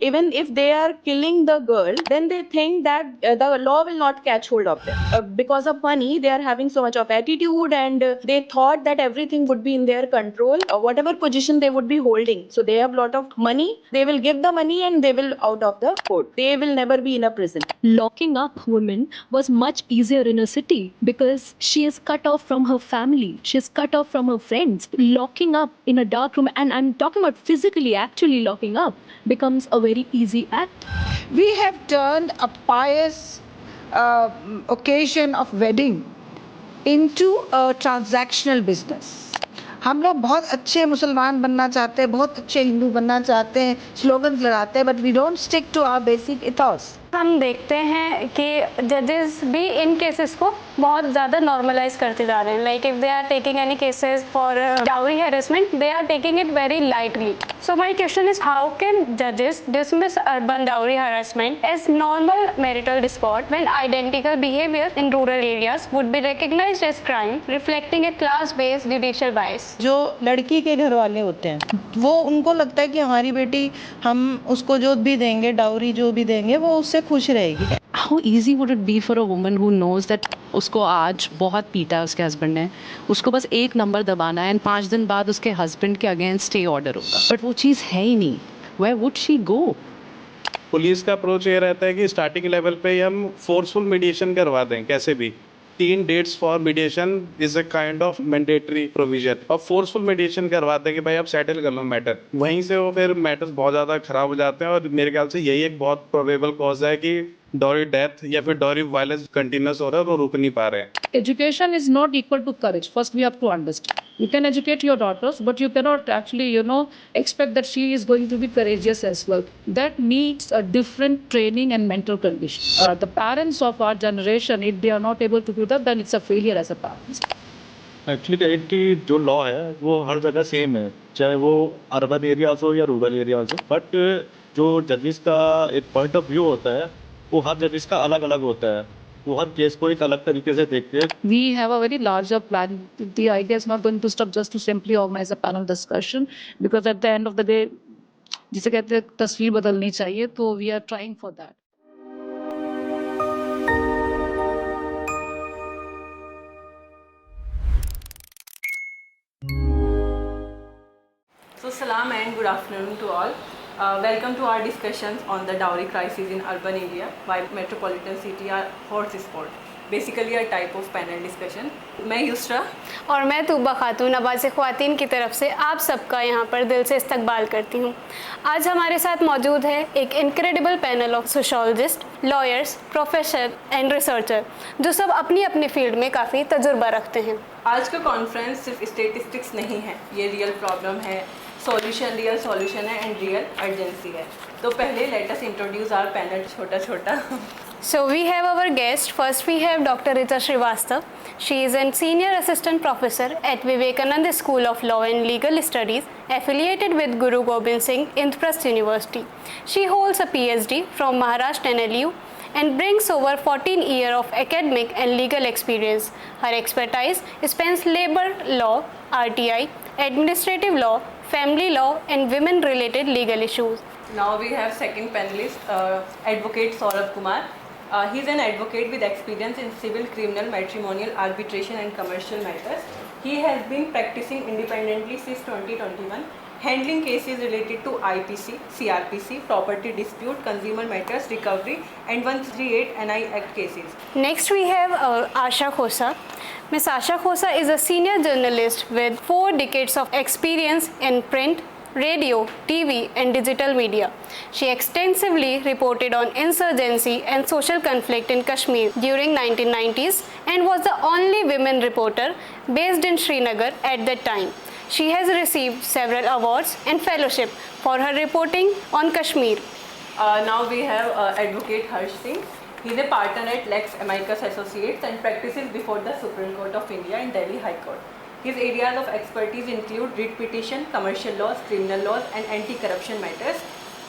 Even if they are killing the girl, then they think that the law will not catch hold of them. Because of money, they are having so much of attitude, and they thought that everything would be in their control, whatever position they would be holding. So they have lot of money, they will give the money and they will out of the court. They will never be in a prison. Locking up women was much easier in a city because she is cut off from her family, she is cut off from her friends. Locking up in a dark room, and I'm talking about physically actually locking up, becomes a very easy act. We have turned a pious occasion of wedding into a transactional business. हम लोग बहुत अच्छे मुसलमान बनना चाहते हैं, बहुत अच्छे हिंदू बनना चाहते हैं, स्लोगन्स लगाते हैं, but we don't stick to our basic ethos. हम देखते हैं कि जजेस भी इन केसेस को बहुत ज़्यादा नॉर्मलाइज करते जा रहे हैं. Like if they are taking any cases for dowry harassment, they are taking it very lightly. So my question is, how can जजेस dismiss urban dowry harassment as normal marital dispute when identical behavior in rural areas would be recognized as crime, reflecting a class-based judicial bias? जो लड़की के घर वाले होते हैं, वो उनको लगता है कि हमारी बेटी, हम उसको जो भी देंगे, डाउरी जो भी देंगे, वो उससे खुश रहेगी. How easy would it be for a woman who knows that उसको आज बहुत पीटा है उसके हस्बैंड ने, उसको बस एक नंबर दबाना है एंड 5 दिन बाद उसके हस्बैंड के अगेंस्ट स्टे ऑर्डर होगा, बट वो चीज़ है ही नहीं. Where would she go? Police का अप्रोच ये रहता है कि स्टार्टिंग लेवल पे ही हम फोर्सफुल मीडिएशन करवा दें कैसे भी. 3 dates for mediation is a kind of mandatory provision, और फोर्सफुल मीडिएशन करवाते हैं कि भाई आप सेटल कर लो मैटर. वहीं से वो फिर मैटर्स बहुत ज़्यादा खराब हो जाते हैं, और मेरे ख्याल से यही एक बहुत प्रोबेबल कॉज है कि डॉरी डेथ या फिर डॉरी वायलेंस कंटिन्यूस हो रहा है और वो रुक नहीं पा रहे हैं. Education is not equal to courage. First, we have to understand. You can educate your daughters, but you cannot actually, expect that she is going to be courageous as well. That needs a different training and mental condition. The parents of our generation, if they are not able to do that, then it's a failure as a parent. Actually that की जो law है वो हर जगह same है, चाहे वो urban areas हो या रूरल एरियाज हो, बट जो जजेस का एक पॉइंट ऑफ व्यू होता है वो हर जजेस का अलग अलग होता है. वो हर केस को एक अलग तरीके से देखते हैं. We have a very larger plan. The idea is not going to stop just to simply organize a panel discussion, because at the end of the day, जिसे कहते हैं तस्वीर बदलनी चाहिए, तो we are trying for that. So salam and good afternoon to all. Welcome to our discussions on the dowry crisis in urban area, why metropolitan city are hot spot. Basically a type of panel discussion. मैं युसरा और मैं तूबा खातून आवाज़ ख्वातीन की तरफ से आप सबका यहाँ पर दिल से इस्तकबाल करती हूँ. आज हमारे साथ मौजूद है एक incredible panel of sociologist, lawyers, professor and researcher, जो सब अपनी अपनी फील्ड में काफ़ी तजुर्बा रखते हैं. आज का कॉन्फ्रेंस सिर्फ स्टेटिस्टिक्स नहीं है, ये रियल प्रॉब्लम है, सॉल्यूशन रियल सॉल्यूशन है एंड रियल अर्जेंसी है. तो पहले let us introduce our panel छोटा छोटा. So we have our guest. First we have Dr. Richa Srivastav. She is a senior assistant professor at Vivekananda School of Law and Legal Studies, affiliated with Guru Gobind Singh Indraprasth University. She holds a PhD from Maharashtra NLU and brings over 14 years of academic and legal experience. Her expertise spans labor law, RTI, administrative law, family law and women-related legal issues. Now we have second panelist, Advocate Saurabh Kumar. He is an advocate with experience in civil, criminal, matrimonial, arbitration and commercial matters. He has been practicing independently since 2021, handling cases related to IPC, CRPC, property dispute, consumer matters, recovery and 138 NI Act cases. Next we have Asha Khosa. Ms. Asha Khosa is a senior journalist with 4 decades of experience in print, radio, TV and digital media. She extensively reported on insurgency and social conflict in Kashmir during 1990s and was the only women reporter based in Srinagar at that time. She has received several awards and fellowship for her reporting on Kashmir. Now we have Advocate Harsh Singh. He is a partner at Lex Amicus Associates and practices before the Supreme Court of India and Delhi High Court. His areas of expertise include writ petition, commercial laws, criminal laws and anti-corruption matters.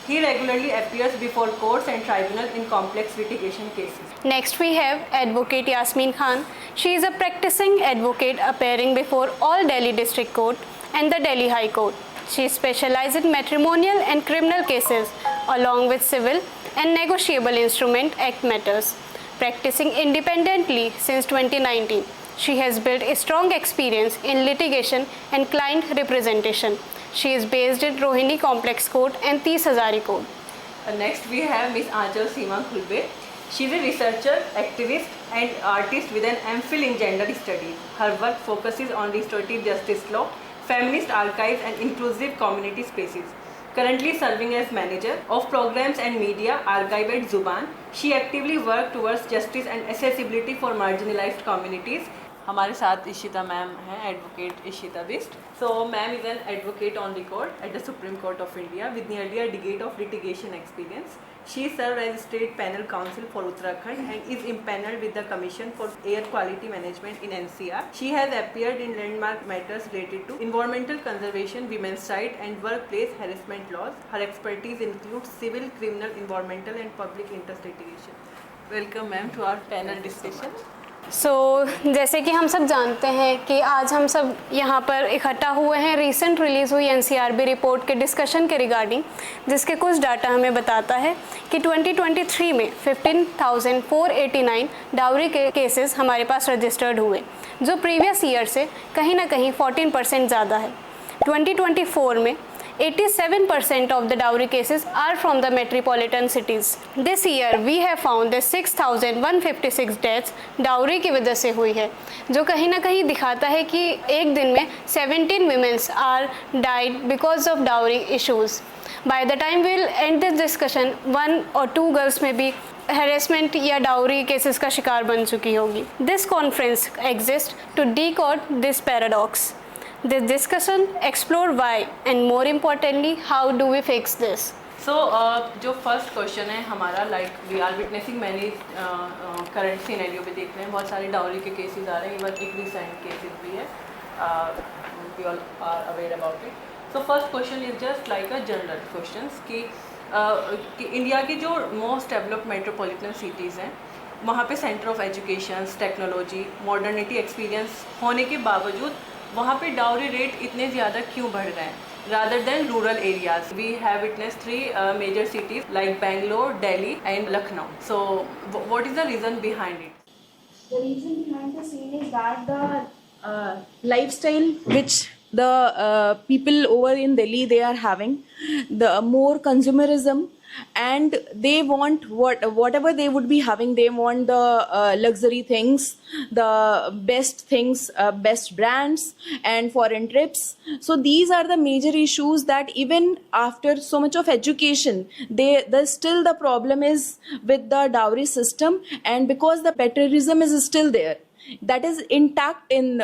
He regularly appears before courts and tribunals in complex litigation cases. Next we have Advocate Yasmin Khan. She is a practicing advocate appearing before all Delhi District Court and the Delhi High Court. She specializes in matrimonial and criminal cases along with civil and negotiable instrument act matters. Practicing independently since 2019, she has built a strong experience in litigation and client representation. She is based in Rohini Complex Court and Tees Hazari Court. Next we have Miss Aanchal Seema Khulbe. She is a researcher, activist and artist with an MPhil in gender studies. Her work focuses on restorative justice law, feminist archives and inclusive community spaces. Currently serving as manager of programs and media archive at Zuban, she actively works towards justice and accessibility for marginalized communities. हमारे साथ Ishita ma'am हैं, advocate Ishita Bist. So ma'am is an advocate on record at the Supreme Court of India with nearly a decade of litigation experience. She served as State Panel Counsel for Uttarakhand and is impaneled with the Commission for Air Quality Management in NCR. She has appeared in landmark matters related to environmental conservation, women's rights and workplace harassment laws. Her expertise includes civil, criminal, environmental and public interest litigation. Welcome ma'am to our panel discussion. जैसे कि हम सब जानते हैं कि आज हम सब यहाँ पर इकट्ठा हुए हैं रीसेंट रिलीज़ हुई NCRB रिपोर्ट के डिस्कशन के रिगार्डिंग, जिसके कुछ डाटा हमें बताता है कि 2023 में 15,489 डाउरी के केसेस हमारे पास रजिस्टर्ड हुए, जो प्रीवियस ईयर से कहीं ना कहीं 14% ज़्यादा है. 2024 में 87% of the dowry cases are from the metropolitan cities. This year we have found that 6,156 deaths dowry की वजह से हुई है, जो कहीं ना कहीं दिखाता है कि एक दिन में 17 women are died because of dowry issues. By the time we will end this discussion, 1 or 2 girls may be harassment या dowry cases का शिकार बन चुकी होगी. This conference exists to decode this paradox. This discussion explore why and more importantly how do we fix this. So जो first question है हमारा, like we are witnessing many current scenario पे देख रहे हैं बहुत सारे डाउरी के केसेस आ रहे हैं, इवन एक रिसेंट केसेस भी है, we all are aware about it. So first question is just like a general question कि इंडिया की जो मोस्ट डेवलप्ड मेट्रोपॉलिटन सिटीज़ हैं वहाँ पे centre of education, technology, modernity experience होने के बावजूद वहाँ पे डाउरी रेट इतने ज़्यादा क्यों बढ़ रहे हैं rather than rural areas? We have witnessed 3 major cities like Bangalore, Delhi and Lucknow. So what is the reason behind it? The reason behind the scene is that the lifestyle which the people over in Delhi they are having, the more consumerism, and they want whatever they would be having, they want the luxury things, the best things, best brands and foreign trips. So these are the major issues that even after so much of education, the still the problem is with the dowry system, and because the patriotism is still there, that is intact in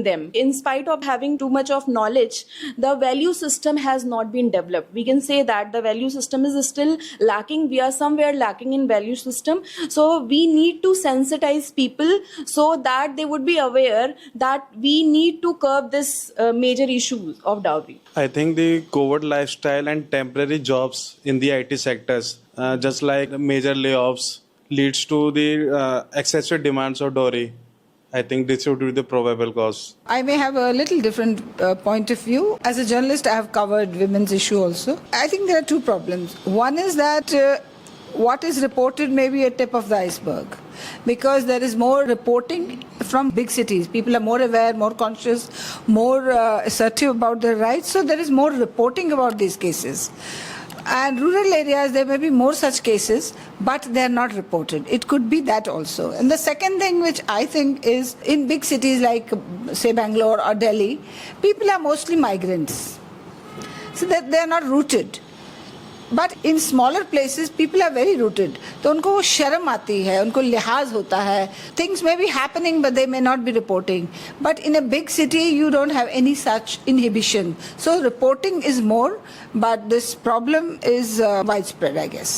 them. In spite of having too much of knowledge, the value system has not been developed. We can say that the value system is still lacking. We are somewhere lacking in value system. So we need to sensitize people so that they would be aware that we need to curb this major issue of dowry. I think the covert lifestyle and temporary jobs in the IT sectors, just like major layoffs, leads to the excessive demands of dowry. I think this would be the probable cause. I may have a little different point of view. As a journalist, I have covered women's issue also. I think there are 2 problems. One is that what is reported may be a tip of the iceberg, because there is more reporting from big cities. People are more aware, more conscious, more assertive about their rights. So there is more reporting about these cases. And rural areas, there may be more such cases, but they are not reported. It could be that also. And the second thing which I think is, in big cities like, say, Bangalore or Delhi, people are mostly migrants. So that they are not rooted. But in smaller places, people are very rooted. तो उनको वो शर्म आती है, उनको लिहाज होता है. Things may be happening, but they may not be reporting. But in a big city, you don't have any such inhibition. So reporting is more, but this problem is widespread, I guess.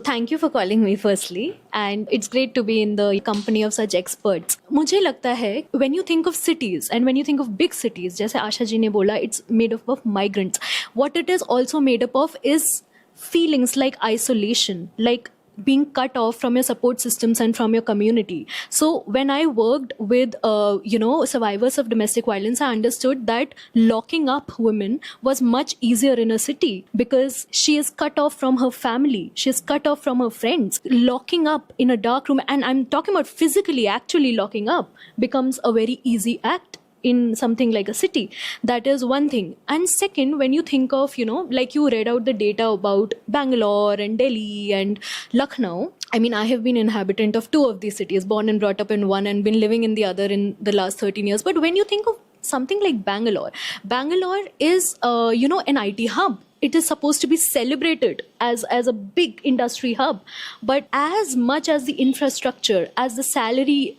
Thank you for calling me firstly, and it's great to be in the company of such experts. मुझे लगता है when you think of cities and when you think of big cities, जैसे आशा जी ने बोला, it's made up of migrants. What it is also made up of is feelings like isolation, like being cut off from your support systems and from your community. So when I worked with survivors of domestic violence, I understood that locking up women was much easier in a city because she is cut off from her family, she is cut off from her friends. Locking up in a dark room, and I'm talking about physically actually locking up, becomes a very easy act in something like a city. That is one thing. And second, when you think of, like you read out the data about Bangalore and Delhi and Lucknow, I mean, I have been inhabitant of two of these cities, born and brought up in one and been living in the other in the last 13 years. But when you think of something like Bangalore is, an IT hub. It is supposed to be celebrated as a big industry hub. But as much as the infrastructure, as the salary,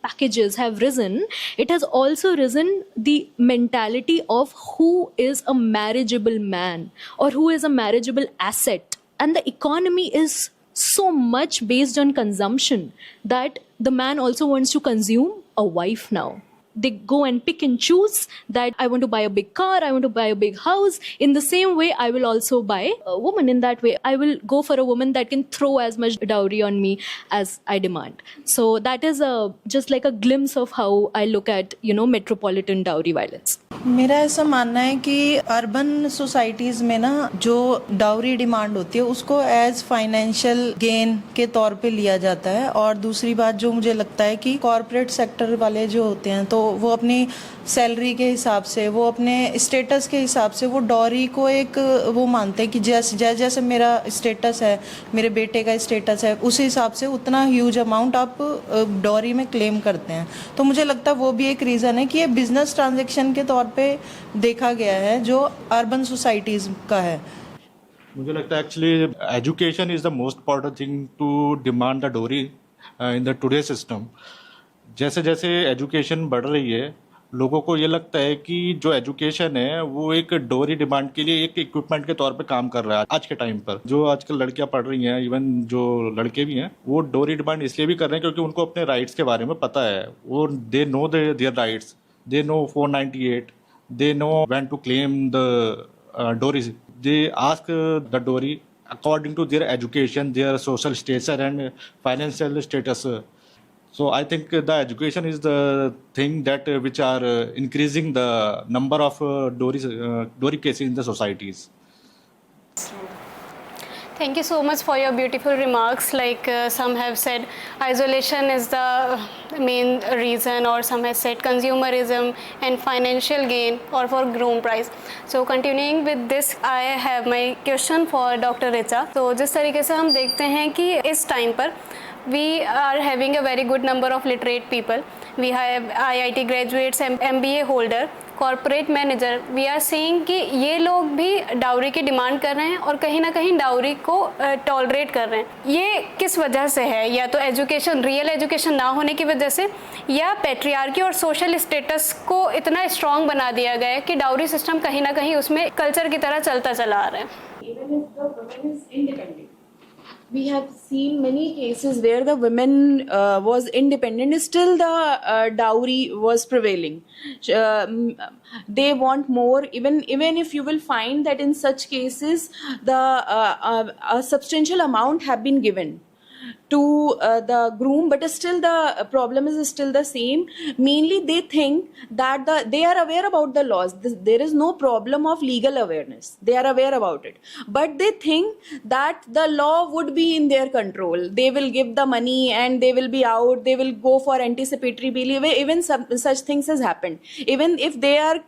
packages have risen, it has also risen the mentality of who is a marriageable man or who is a marriageable asset. And the economy is so much based on consumption that the man also wants to consume a wife now. They go and pick and choose that I want to buy a big car, I want to buy a big house. In the same way, I will also buy a woman in that way. I will go for a woman that can throw as much dowry on me as I demand. So that is just like a glimpse of how I look at, metropolitan dowry violence. मेरा ऐसा मानना है कि urban societies में ना जो dowry demand होती है उसको एज फाइनेंशियल गेन के तौर पे लिया जाता है। और दूसरी बात जो मुझे लगता है कि कॉरपोरेट सेक्टर वाले जो होते हैं तो वो अपनी सैलरी के हिसाब से, वो अपने स्टेटस के हिसाब से वो डॉरी को एक वो मानते हैं कि जैसे मेरा स्टेटस है, मेरे बेटे का स्टेटस है, उस हिसाब से उतना ह्यूज अमाउंट आप डॉरी में क्लेम करते हैं। तो मुझे लगता है वो भी एक रीज़न है कि ये बिजनेस ट्रांजैक्शन के तौर पे देखा गया है जो अर्बन सोसाइटीज़ का है। मुझे लगता है actually education is the most important thing to demand the dowry in the today system. जैसे जैसे एजुकेशन बढ़ रही है, लोगों को ये लगता है कि जो एजुकेशन है वो एक डोरी डिमांड के लिए एक इक्विपमेंट के तौर पे काम कर रहा है। आज के टाइम पर जो आजकल लड़कियां पढ़ रही हैं, इवन जो लड़के भी हैं, वो डोरी डिमांड इसलिए भी कर रहे हैं क्योंकि उनको अपने राइट्स के बारे में पता है। वो they know their rights, they know 498, they know when to claim the dowry. They ask the dowry according to their education, their social status and financial status. So I think the education is the thing that which are increasing the number of dowry cases in the societies. Thank you so much for your beautiful remarks. Like some have said isolation is the main reason, or some have said consumerism and financial gain, or for groom price. So continuing with this, I have my question for Dr. Richa. So जिस तरीके से हम देखते हैं कि इस time पर we are having a very good number of literate people. We have IIT graduates, MBA holder, corporate manager. We are seeing कि ये लोग भी डाउरी की डिमांड कर रहे हैं और कहीं ना कहीं डाउरी को टॉलरेट कर रहे हैं। ये किस वजह से है? या तो एजुकेशन, रियल एजुकेशन ना होने की वजह से, या पैट्रियार्की और सोशल स्टेटस को इतना स्ट्रॉन्ग बना दिया गया है कि डाउरी सिस्टम कहीं ना कहीं उसमें कल्चर की तरह चलता चला आ रहा है। Even if the woman is independent, we have seen many cases where the woman was independent, still the dowry was prevailing. They want more. Even if you will find that in such cases the a substantial amount have been given to the groom, but still the problem is still the same. Mainly they think that they are aware about the laws. There is no problem of legal awareness. They are aware about it, but they think that the law would be in their control. They will give the money and they will be out. They will go for anticipatory bail. Even such things has happened. Even if they are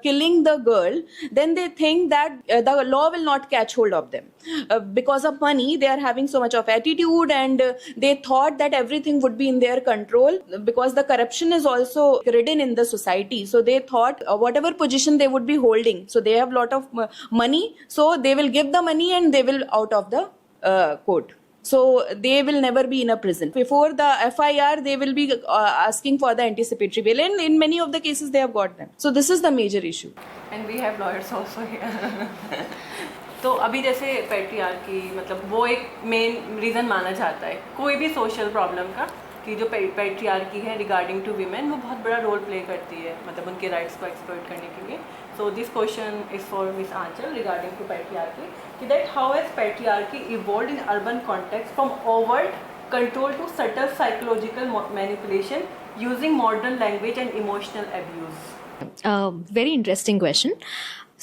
killing the girl, then they think that the law will not catch hold of them. Because of money, they are having so much of attitude, and they thought that everything would be in their control, because the corruption is also ridden in the society. So they thought whatever position they would be holding, so they have lot of money, so they will give the money and they will out of the court. So they will never be in a prison. Before the FIR, they will be asking for the anticipatory bail, and in many of the cases they have got them. So this is the major issue. And we have lawyers also here. तो अभी जैसे patriarchy, मतलब वो एक main reason माना जाता है कोई भी सोशल प्रॉब्लम का, कि जो पैट्रियार्की है रिगार्डिंग टू वीमेन वो बहुत बड़ा रोल प्ले करती है, मतलब उनके राइट्स को एक्सप्लॉइट करने के लिए. So this question is for miss Aanchal regarding to patriarchy, कि that how has patriarchy evolved in urban context from overt control to subtle psychological manipulation using modern language and emotional abuse. Very interesting question.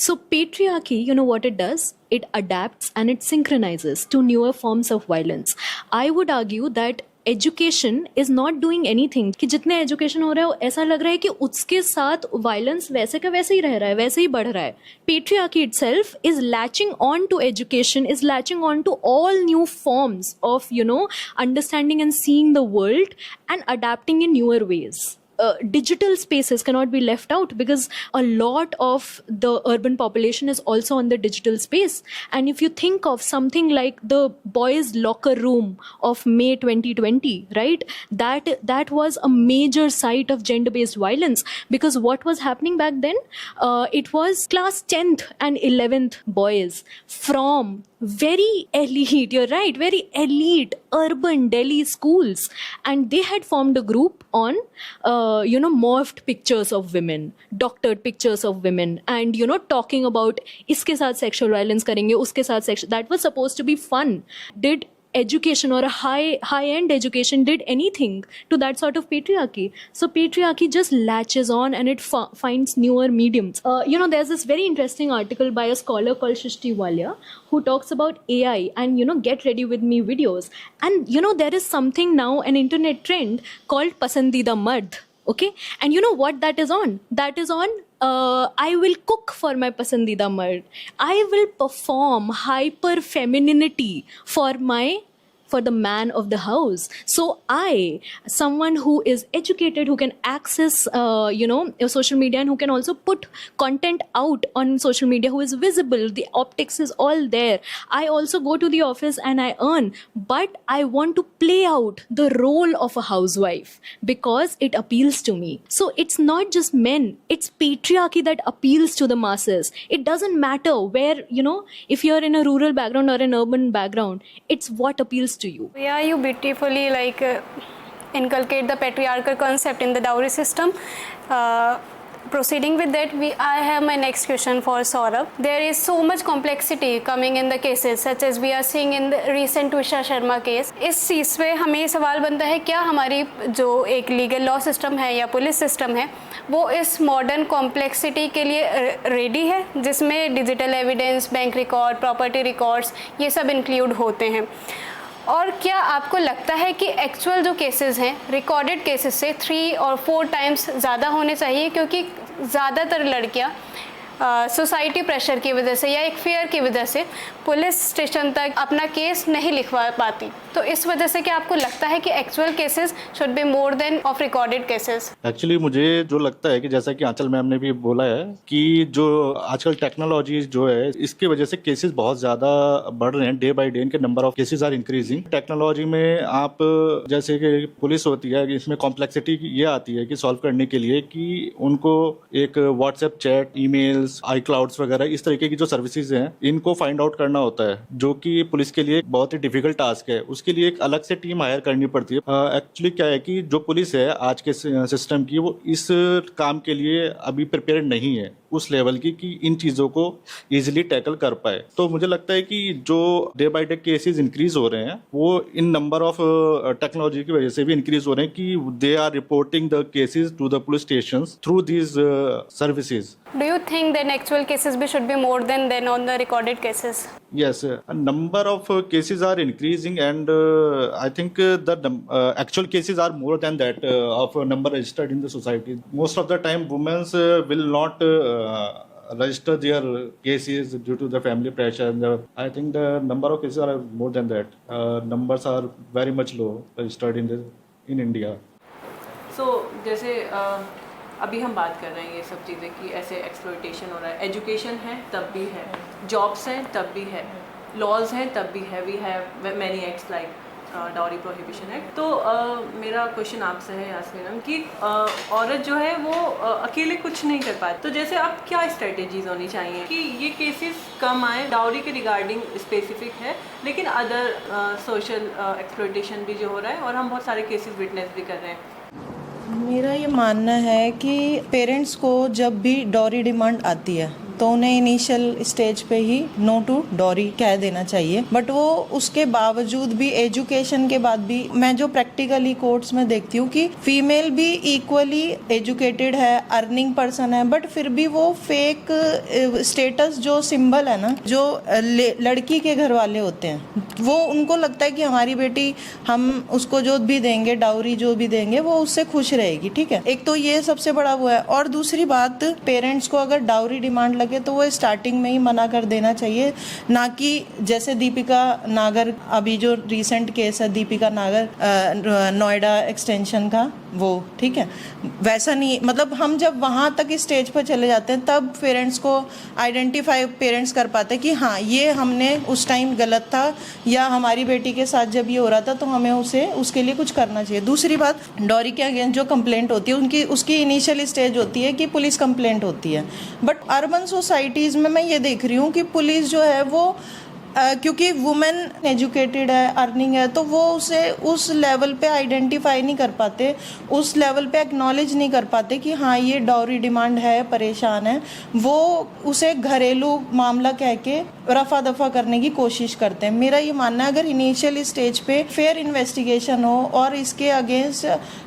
So, patriarchy, you know what it does? It adapts and it synchronizes to newer forms of violence. I would argue that education is not doing anything, कि जितने education हो रहा है ऐसा लग रहा है कि उसके साथ वायलेंस वैसे का वैसे ही रह रहा है, वैसे ही बढ़ रहा है. Patriarchy itself is latching on to education, is latching on to all new forms of understanding and seeing the world and adapting in newer ways. Digital spaces cannot be left out because a lot of the urban population is also on the digital space. And if you think of something like the boys' locker room of May 2020, right? That was a major site of gender-based violence, because what was happening back then? It was class 10th and 11th boys from very elite, you're right, very elite urban Delhi schools, and they had formed a group on morphed pictures of women, doctored pictures of women, and talking about iske saath sexual violence karenge, uske saath sexual, that was supposed to be fun. Did education or a high end education did anything to that sort of patriarchy? So patriarchy just latches on and it finds newer mediums. There's this very interesting article by a scholar called Shrishti Walia who talks about AI and get ready with me videos, and there is something now, an internet trend called Pasandida Mard. Okay, and you know what that is on? That is on I will cook for my Pasandida Mard. I will perform hyper femininity for the man of the house. So someone who is educated, who can access social media, and who can also put content out on social media, who is visible, the optics is all there. I also go to the office and I earn, but I want to play out the role of a housewife because it appeals to me. So it's not just men, it's patriarchy that appeals to the masses. It doesn't matter where, if you're in a rural background or an urban background, it's what appeals to you. Yeah, you beautifully inculcate the patriarchal concept in the dowry system. Proceeding with that, I have my next question for Saurabh. There is so much complexity coming in the cases, such as we are seeing in the recent Tusha Sharma case. इस चीज़ पे हमें सवाल बनता है, क्या हमारी जो एक लीगल लॉ सिस्टम है या पुलिस सिस्टम है वो इस मॉडर्न कॉम्प्लेक्सिटी के लिए रेडी है, जिसमें digital evidence, bank record, property records, ये सब इंक्लूड होते हैं? और क्या आपको लगता है कि एक्चुअल जो केसेस हैं रिकॉर्डेड केसेस से 3 और 4 टाइम्स ज़्यादा होने चाहिए, क्योंकि ज़्यादातर लड़कियां सोसाइटी प्रेशर की वजह से या एक फेयर की वजह से पुलिस स्टेशन तक अपना केस नहीं लिखवा पाती? तो इस वजह से क्या आपको लगता है कि actual cases should be more than of recorded cases? Actually मुझे जो लगता है कि जैसा कि आंचल मैम ने भी बोला है कि जो आजकल टेक्नोलॉजी जो है इसकी वजह से केसेस बहुत ज्यादा बढ़ रहे हैं, डे बाय डे इनके number of cases are increasing. Technology में आप जैसे कि पुलिस होती है, इसमें कॉम्प्लेक्सिटी ये आती है कि सॉल्व करने के लिए कि उनको एक व्हाट्सएप चैट, ईमेल्स, iClouds वगैरह इस तरीके की जो सर्विसेज हैं इनको फाइंड आउट करना होता है, जो कि पुलिस के लिए बहुत ही डिफिकल्ट टास्क है. उसके लिए एक अलग से टीम हायर करनी पड़ती है. एक्चुअली क्या है कि जो पुलिस है आज के सिस्टम की, वो इस काम के लिए अभी प्रिपेयर्ड नहीं है उस लेवल की कि इन चीज़ों को इजीली टैकल कर पाए. तो मुझे लगता है कि जो day by day cases increase हो रहे हैं वो इन नंबर ऑफ टेक्नोलॉजी की वजह से भी इंक्रीज हो रहे हैं कि they are reporting the cases to the police stations through these services. Do you think that actual cases should be more than on the recorded cases? Yes, a number of cases are increasing, and I think the actual cases are more than that of a number registered in the society. Most of the time, women will not register their cases due to the family pressure. I think the number of cases are more than that. Numbers are very much low registered in India. So, जैसे अभी हम बात कर रहे हैं ये सब चीज़ें कि ऐसे एक्सप्लॉयटेशन हो रहा है, एजुकेशन है तब भी है, जॉब्स हैं तब भी है, लॉज हैं तब भी है, we have many acts like. Dowry prohibition act. तो मेरा क्वेश्चन आपसे है यास्मीन कि औरत जो है वो अकेले कुछ नहीं कर पाती, तो जैसे अब क्या स्ट्रेटेजीज होनी चाहिए कि ये केसेस कम आए? डाउरी के रिगार्डिंग स्पेसिफिक है, लेकिन अदर सोशल एक्सप्लॉयटेशन भी जो हो रहा है और हम बहुत सारे केसेस विटनेस भी कर रहे हैं। मेरा ये मानना है कि पेरेंट्स को जब भी डॉरी डिमांड आती है तो उन्हें इनिशियल स्टेज पे ही नो टू डॉरी कह देना चाहिए, बट वो उसके बावजूद भी एजुकेशन के बाद भी मैं जो प्रैक्टिकली कोर्ट्स में देखती हूँ कि फीमेल भी इक्वली एजुकेटेड है, अर्निंग पर्सन है, बट फिर भी वो फेक स्टेटस जो सिंबल है ना, जो लड़की के घर वाले होते हैं, वो उनको लगता है कि हमारी बेटी, हम उसको जो भी देंगे, डाउरी जो भी देंगे, वो उससे खुश रहेगी। ठीक है, एक तो ये सबसे बड़ा वो है। और दूसरी बात, पेरेंट्स को अगर डाउरी डिमांड लगे तो वो स्टार्टिंग में ही मना कर देना चाहिए, ना कि जैसे दीपिका नागर, अभी जो रिसेंट केस है दीपिका नागर नोएडा एक्सटेंशन का, वो ठीक है, वैसा नहीं, मतलब हम जब वहाँ तक स्टेज पर चले जाते हैं तब पेरेंट्स को आइडेंटिफाई पेरेंट्स कर पाते हैं कि हाँ ये हमने उस टाइम गलत था, या हमारी बेटी के साथ जब ये हो रहा था तो हमें उसके लिए कुछ करना चाहिए। दूसरी बात, डॉरी के अगेंस्ट जो कंप्लेंट होती है उसकी इनिशियल स्टेज होती है कि पुलिस कंप्लेंट होती है, बट अर्बन सोसाइटीज़ में मैं ये देख रही हूँ कि पुलिस जो है वो क्योंकि वुमेन एजुकेटेड है, अर्निंग है, तो वो उसे उस लेवल पे आइडेंटिफाई नहीं कर पाते, उस लेवल पे एक्नॉलेज नहीं कर पाते कि हाँ ये डॉरी डिमांड है, परेशान है। वो उसे घरेलू मामला कह के रफा दफा करने की कोशिश करते हैं। मेरा ये मानना है अगर इनिशियल स्टेज पे फेयर इन्वेस्टिगेशन हो और इसके अगेंस्ट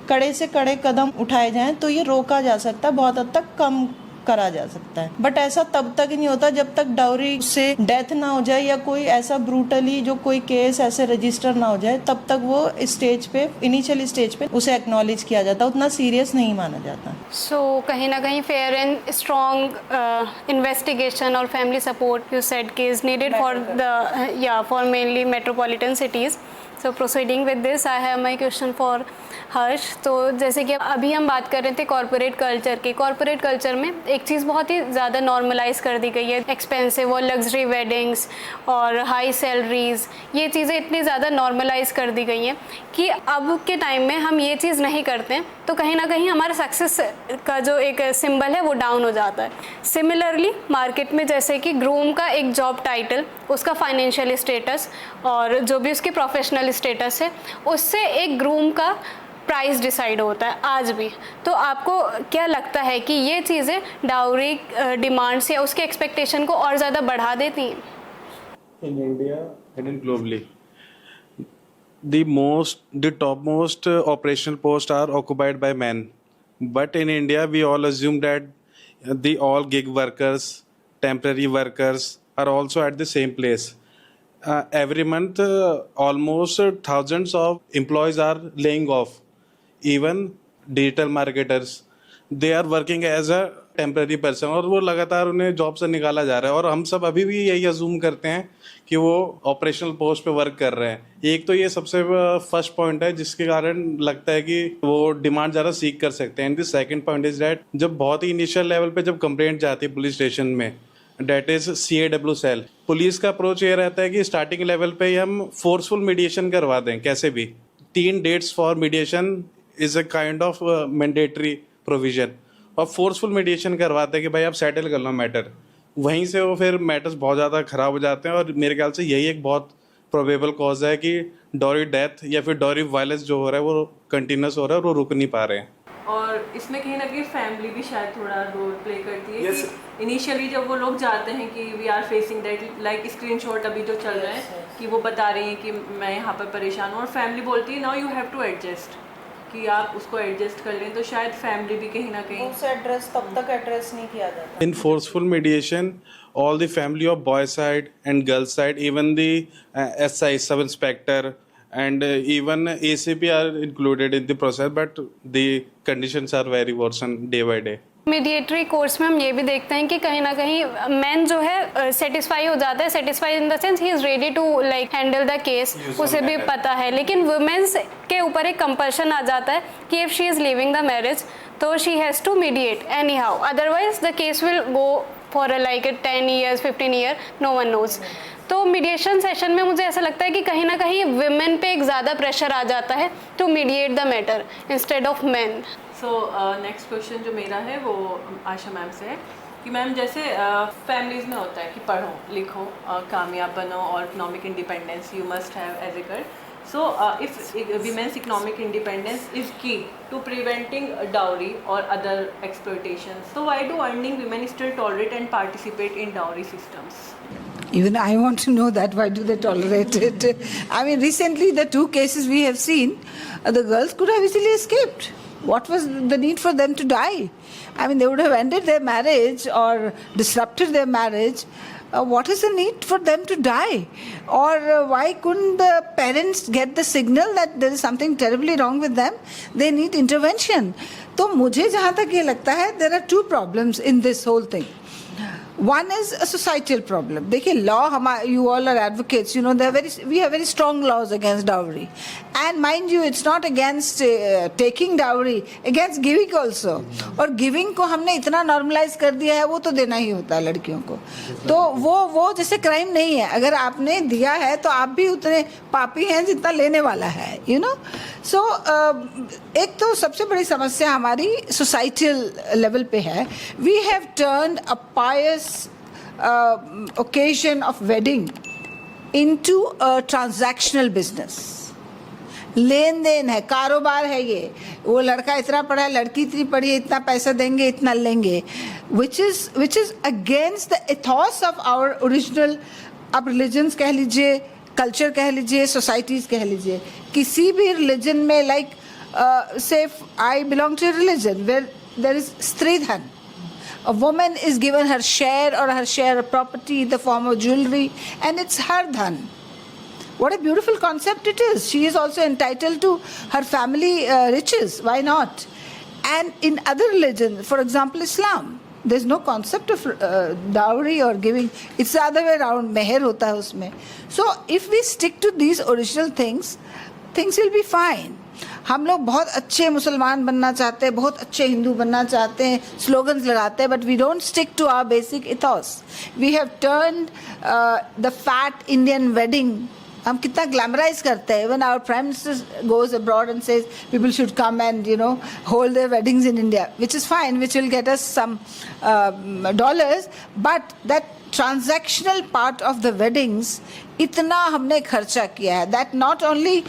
कड़े से कड़े कदम उठाए जाएं तो ये रोका जा सकता है, बहुत हद तक कम करा जा सकता है। बट ऐसा तब तक नहीं होता जब तक डाउरी से डेथ ना हो जाए या कोई ऐसा ब्रूटली जो कोई केस ऐसे रजिस्टर ना हो जाए, तब तक वो स्टेज पे, इनिशियल स्टेज पे उसे एक्नॉलेज किया जाता, उतना सीरियस नहीं माना जाता। सो कहीं ना कहीं फेयर एंड स्ट्रॉन्ग इन्वेस्टिगेशन और फैमिली सपोर्ट यू सेड की is needed for mainly metropolitan cities. So proceeding with this, I have my question for Harsh. तो जैसे कि अभी हम बात कर रहे थे कॉर्पोरेट कल्चर की, कॉर्पोरेट कल्चर में एक चीज़ बहुत ही ज़्यादा नॉर्मलाइज कर दी गई है, एक्सपेंसिव और लग्जरी वेडिंग्स और हाई सैलरीज़, ये चीज़ें इतनी ज़्यादा नॉर्मलाइज कर दी गई हैं कि अब के टाइम में हम ये चीज़ नहीं करते हैं तो कहीं ना कहीं हमारे सक्सेस का जो एक सिंबल है वो डाउन हो जाता है। सिमिलरली मार्केट में जैसे कि ग्रूम का एक जॉब टाइटल, उसका फाइनेंशियल स्टेटस और जो भी उसकी प्रोफेशनल स्टेटस है, उससे एक ग्रूम का प्राइस डिसाइड होता है आज भी। तो आपको क्या लगता है कि ये चीज़ें डाउरी डिमांड्स या उसके एक्सपेक्टेशन को और ज़्यादा बढ़ा देती हैं? In India and in globally, the topmost operational posts are occupied by men. But in India, we all assume that the all gig workers, temporary workers are also at the same place. Every month, almost thousands of employees are laying off. Even digital marketers, they are working as a temporary person और वो लगातार उन्हें job से निकाला जा रहा है। और हम सब अभी भी यही अज्यूम करते हैं कि वो ऑपरेशनल पोस्ट पे वर्क कर रहे हैं। एक तो ये सबसे फर्स्ट पॉइंट है जिसके कारण लगता है कि वो डिमांड ज़्यादा सीख कर सकते हैं। And the second point is that जब बहुत ही इनिशियल लेवल पे जब कंप्लेंट जाती है पुलिस स्टेशन में, that is CAW cell, police का अप्रोच ये रहता है कि स्टार्टिंग लेवल पे ही हम फोर्सफुल मीडिएशन करवा दें कैसे भी। 3 dates for mediation is a kind of mandatory provision, और फोर्सफुल मीडिएशन करवाते हैं कि भाई आप सेटल कर लो मैटर। वहीं से वो फिर मैटर्स बहुत ज़्यादा ख़राब हो जाते हैं और मेरे ख्याल से यही एक बहुत प्रोबेबल कॉज है कि डॉरी डेथ या फिर डॉरी वायलेंस जो हो रहा है वो कंटिन्यूस हो रहा है और वो रुक नहीं पा रहे हैं। और इसमें कहीं ना कहीं फैमिली भी शायद थोड़ा रोल प्ले करती है। yes. कि इनिशियली जब वो लोग जाते हैं कि we are facing that, like screenshot अभी जो चल रहा है कि वो बता रही हैं कि मैं यहाँ पर परेशान हूँ, और फैमिली बोलती है now you have to adjust, कि आप उसको एडजस्ट कर लें। तो शायद फैमिली भी कहीं ना कहीं उसे एड्रेस तब तक एड्रेस नहीं किया जाता। In forceful mediation, all the family of boy side and girl side, even the SI, sub inspector, and even ACP are included in the process, but the conditions are very worsen day by day. Mediatory course में हम ये भी देखते हैं कि कहीं ना कहीं मैन जो है सेटिस्फाई हो जाता है, satisfy in the sense he is ready to like handle the case, उसे भी पता है। लेकिन वुमेन्स के ऊपर एक कंपल्शन आ जाता है कि if she is leaving the marriage तो she has to mediate anyhow, otherwise the case will go for like 10 years 15 years, no one knows. तो मीडिएशन सेशन में मुझे ऐसा लगता है कि कहीं ना कहीं विमेन पे एक ज़्यादा प्रेशर आ जाता है to mediate the matter instead of man. So next question जो मेरा है वो आशा मैम से है कि मैम जैसे फैमिलीज़ में होता है कि पढ़ो लिखो कामयाब बनो और economic independence you must have as a girl. So, if women's economic independence is key to preventing dowry or other exploitations, so why do earning women still tolerate and participate in dowry systems? Even I want to know that. Why do they tolerate it? I mean, recently the 2 cases we have seen, the girls could have easily escaped. What was the need for them to die? I mean, they would have ended their marriage or disrupted their marriage. What is the need for them to die? Or why couldn't the parents get the signal that there is something terribly wrong with them? They need intervention. तो मुझे जहाँ तक ये लगता है, there are 2 problems in this whole thing. One is a societal problem. देखिए law, you all are advocates, you know, we have very strong laws against dowry. And mind you, it's not against taking dowry, against giving also. और giving को हमने इतना normalize कर दिया है, वो तो देना ही होता है लड़कियों को. तो वो जैसे crime नहीं है. अगर आपने दिया है तो आप भी उतने पापी हैं जितना लेने वाला है, you know. So एक तो सबसे बड़ी समस्या हमारी societal level पे है. We have turned a pious occasion of wedding into a transactional business. लेन देन है, कारोबार है ये. वो लड़का इतना पढ़ा है, लड़की इतनी पढ़ी है, इतना पैसा देंगे, इतना लेंगे, which is against the ethos of our original, अब religions कह लीजिए, कल्चर कह लीजिए, सोसाइटीज़ कह लीजिए. किसी भी रिलीजन में like say I belong to a religion where there is stridhan. A woman is given her share or her share of property in the form of jewelry, and it's her dhan. What a beautiful concept it is. She is also entitled to her family riches. Why not? And in other religions, for example Islam, there's no concept of dowry or giving. It's the other way around. Meher hota hai usme. So if we stick to these original things, things will be fine. हम लोग बहुत अच्छे मुसलमान बनना चाहते हैं, बहुत अच्छे हिंदू बनना चाहते हैं, स्लोगन्स लगाते हैं, but we don't stick to our basic ethos. We have turned the fat Indian wedding. हम कितना ग्लैमराइज करते हैं. Even our prime minister goes abroad and says people should come and hold their weddings in India, which is fine, which will get us some dollars, but that transactional part of the weddings इतना हमने खर्चा किया है. That not only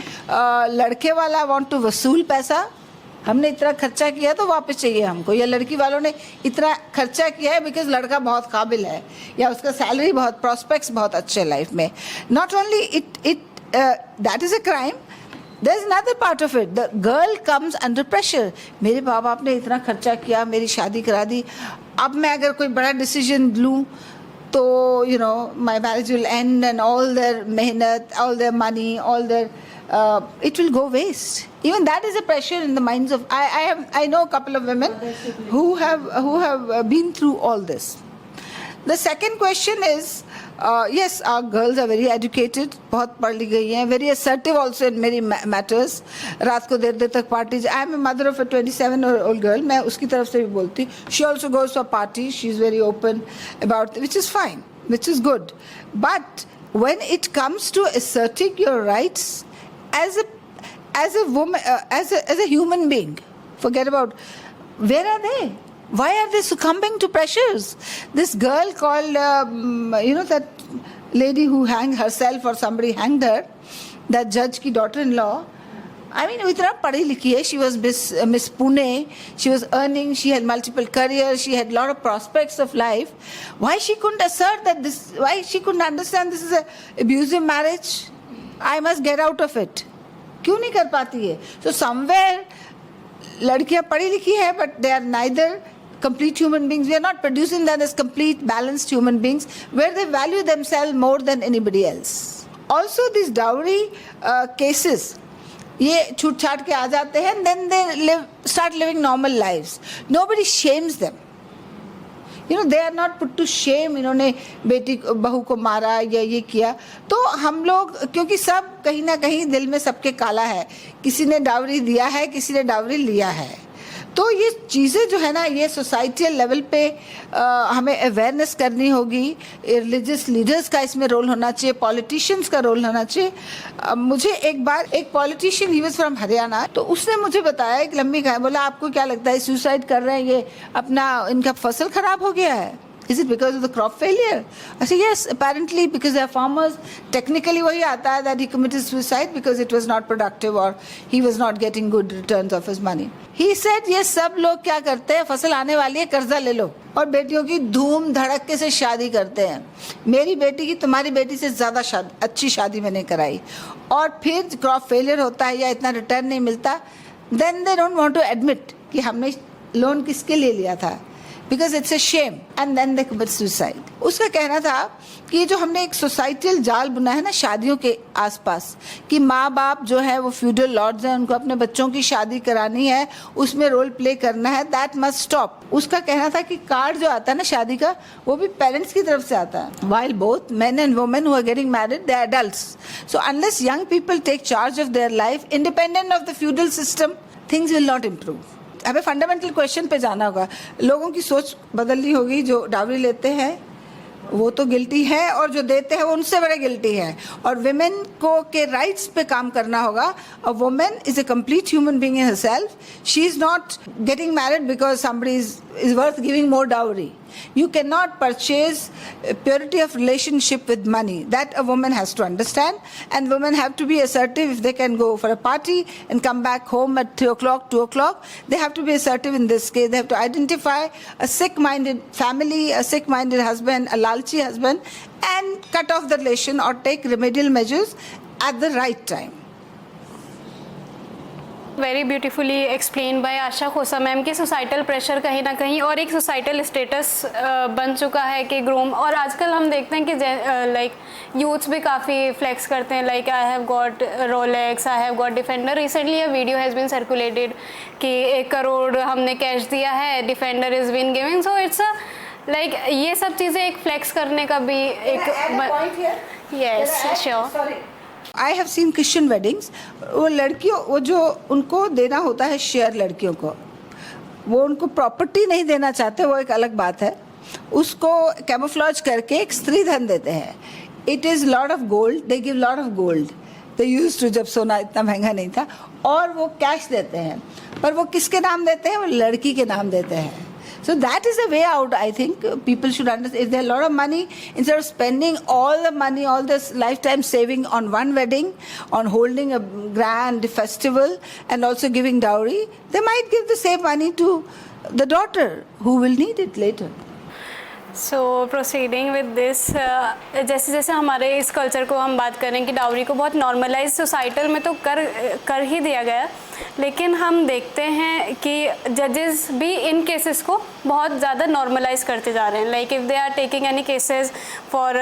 लड़के वाला want to वसूल पैसा, हमने इतना खर्चा किया तो वापस चाहिए हमको, या लड़की वालों ने इतना खर्चा किया है बिकॉज लड़का बहुत काबिल है या उसका सैलरी बहुत, प्रॉस्पेक्ट्स बहुत अच्छे लाइफ में. Not only it that is a crime, there is another part of it. The girl comes under pressure. मेरे माँ बाप ने इतना खर्चा किया, मेरी शादी करा दी, अब मैं अगर कोई बड़ा डिसीजन लूँ तो my marriage will end and all their mehnat, all their money, all their it will go waste. Even that is a pressure in the minds of I know a couple of women who have been through all this. The second question is yes, our girls are very educated, बहुत पढ़ ली गई हैं, very assertive also in many matters. रात को देर तक parties. I am a mother of a 27-year-old girl. मैं उसकी तरफ से भी बोलती. She also goes for parties. She is very open about, which is fine, which is good. But when it comes to asserting your rights as a woman, as a human being, forget about where are they? Why are they succumbing to pressures? This girl called, that lady who hanged herself or somebody hanged her, that judge ki daughter-in-law, I mean, itna padhi likhi hai. She was Miss Pune. She was earning. She had multiple careers. She had a lot of prospects of life. Why she couldn't assert that this? Why she couldn't understand this is a abusive marriage? I must get out of it. क्यों नहीं कर पाती है? So somewhere, लड़कियां पढ़ी लिखी है, but they are neither complete human beings. We are not producing them as complete, balanced human beings where they value themselves more than anybody else. Also, these dowry cases, ये छूट छाट के आ जाते हैं, then they start living normal lives. Nobody shames them. They are not put to shame. इन्होंने बेटी बहू को मारा या ये किया. तो हम लोग, क्योंकि सब कहीं ना कहीं दिल में सबके काला है, किसी ने डावरी दिया है, किसी ने डावरी लिया है. तो ये चीज़ें जो है ना, ये सोसाइटियल लेवल पे हमें अवेयरनेस करनी होगी. रिलीजियस लीडर्स का इसमें रोल होना चाहिए, पॉलिटिशियंस का रोल होना चाहिए. मुझे एक बार एक politician, he was from Haryana, तो उसने मुझे बताया, एक लंबी कहानी, बोला आपको क्या लगता है सुसाइड कर रहे हैं, ये अपना इनका फसल खराब हो गया है? Is it because of the crop failure? I said yes, apparently because they are farmers. Technically वही आता है that he committed suicide because it was not productive or he was not getting good returns of his money. He said ये सब लोग क्या करते हैं, फसल आने वाली है, कर्जा ले लो और बेटियों की धूम धड़क्के से शादी करते हैं. मेरी बेटी की तुम्हारी बेटी से ज़्यादा अच्छी शादी मैंने कराई, और फिर क्रॉप फेलियर होता है या इतना रिटर्न नहीं मिलता, then they don't want to admit कि हमने लोन किसके लिए लिया था, because it's a shame, and then they commit suicide. उसका कहना था कि ये जो हमने एक सोसाइटल जाल बुना है ना शादियों के आसपास, कि माँ बाप जो है वो फ्यूडल लॉर्ड्स हैं, उनको अपने बच्चों की शादी करानी है, उसमें रोल प्ले करना है, दैट मस्ट स्टॉप. उसका कहना था कि कार्ड जो आता है ना शादी का, वो भी पेरेंट्स की तरफ से आता है. while both men and women who are getting married, they are adults. So unless young people take charge of their life independent of the feudal system, things will not improve. हमें fundamental question पे जाना होगा. लोगों की सोच बदलनी होगी. जो डावरी लेते हैं वो तो गिल्टी है, और जो देते हैं वो उनसे बड़े गिल्टी है. और विमेन को के राइट्स पे काम करना होगा. A woman is a complete human being in herself. She is not getting married because somebody is worth giving more dowry. You cannot purchase purity of relationship with money. That a woman has to understand, and women have to be assertive. If they can go for a party and come back home at 3 o'clock, 2 o'clock, they have to be assertive in this case. They have to identify a sick-minded family, a sick-minded husband, a lalchi husband, and cut off the relation or take remedial measures at the right time. Very beautifully explain by Asha Khosa ma'am कि societal pressure कहीं ना कहीं और एक societal status बन चुका है कि ग्रूम, और आजकल हम देखते हैं कि लाइक यूथ्स भी काफ़ी फ्लेक्स करते हैं, like I have got Rolex, I have got Defender. Recently a video has been circulated कि 1 करोड़ हमने कैश दिया है, Defender is been giving. So it's a like ये सब चीज़ें एक फ्लेक्स करने का भी एक. Yes sure. I have seen Christian weddings. वो लड़कियों, वो जो उनको देना होता है शेयर लड़कियों को, वो उनको प्रॉपर्टी नहीं देना चाहते, वो एक अलग बात है. उसको कैमोफ्लॉज करके एक स्त्री धन देते हैं. It is lot of gold, they give lot of gold. They used to, जब सोना इतना महंगा नहीं था, और वो कैश देते हैं. पर वो किसके नाम देते हैं? वो लड़की के नाम देते हैं. So that is a way out. I think people should understand. If there are a lot of money, instead of spending all the money, all this lifetime saving on one wedding, on holding a grand festival, and also giving dowry, they might give the same money to the daughter who will need it later. So proceeding with this, जैसे जैसे हमारे इस culture को हम बात करें कि dowry को बहुत नॉर्मलाइज सोसाइटल में तो कर ही दिया गया, लेकिन हम देखते हैं कि जजेस भी इन केसेस को बहुत ज़्यादा नॉर्मलाइज करते जा रहे हैं. Like if they are taking any cases for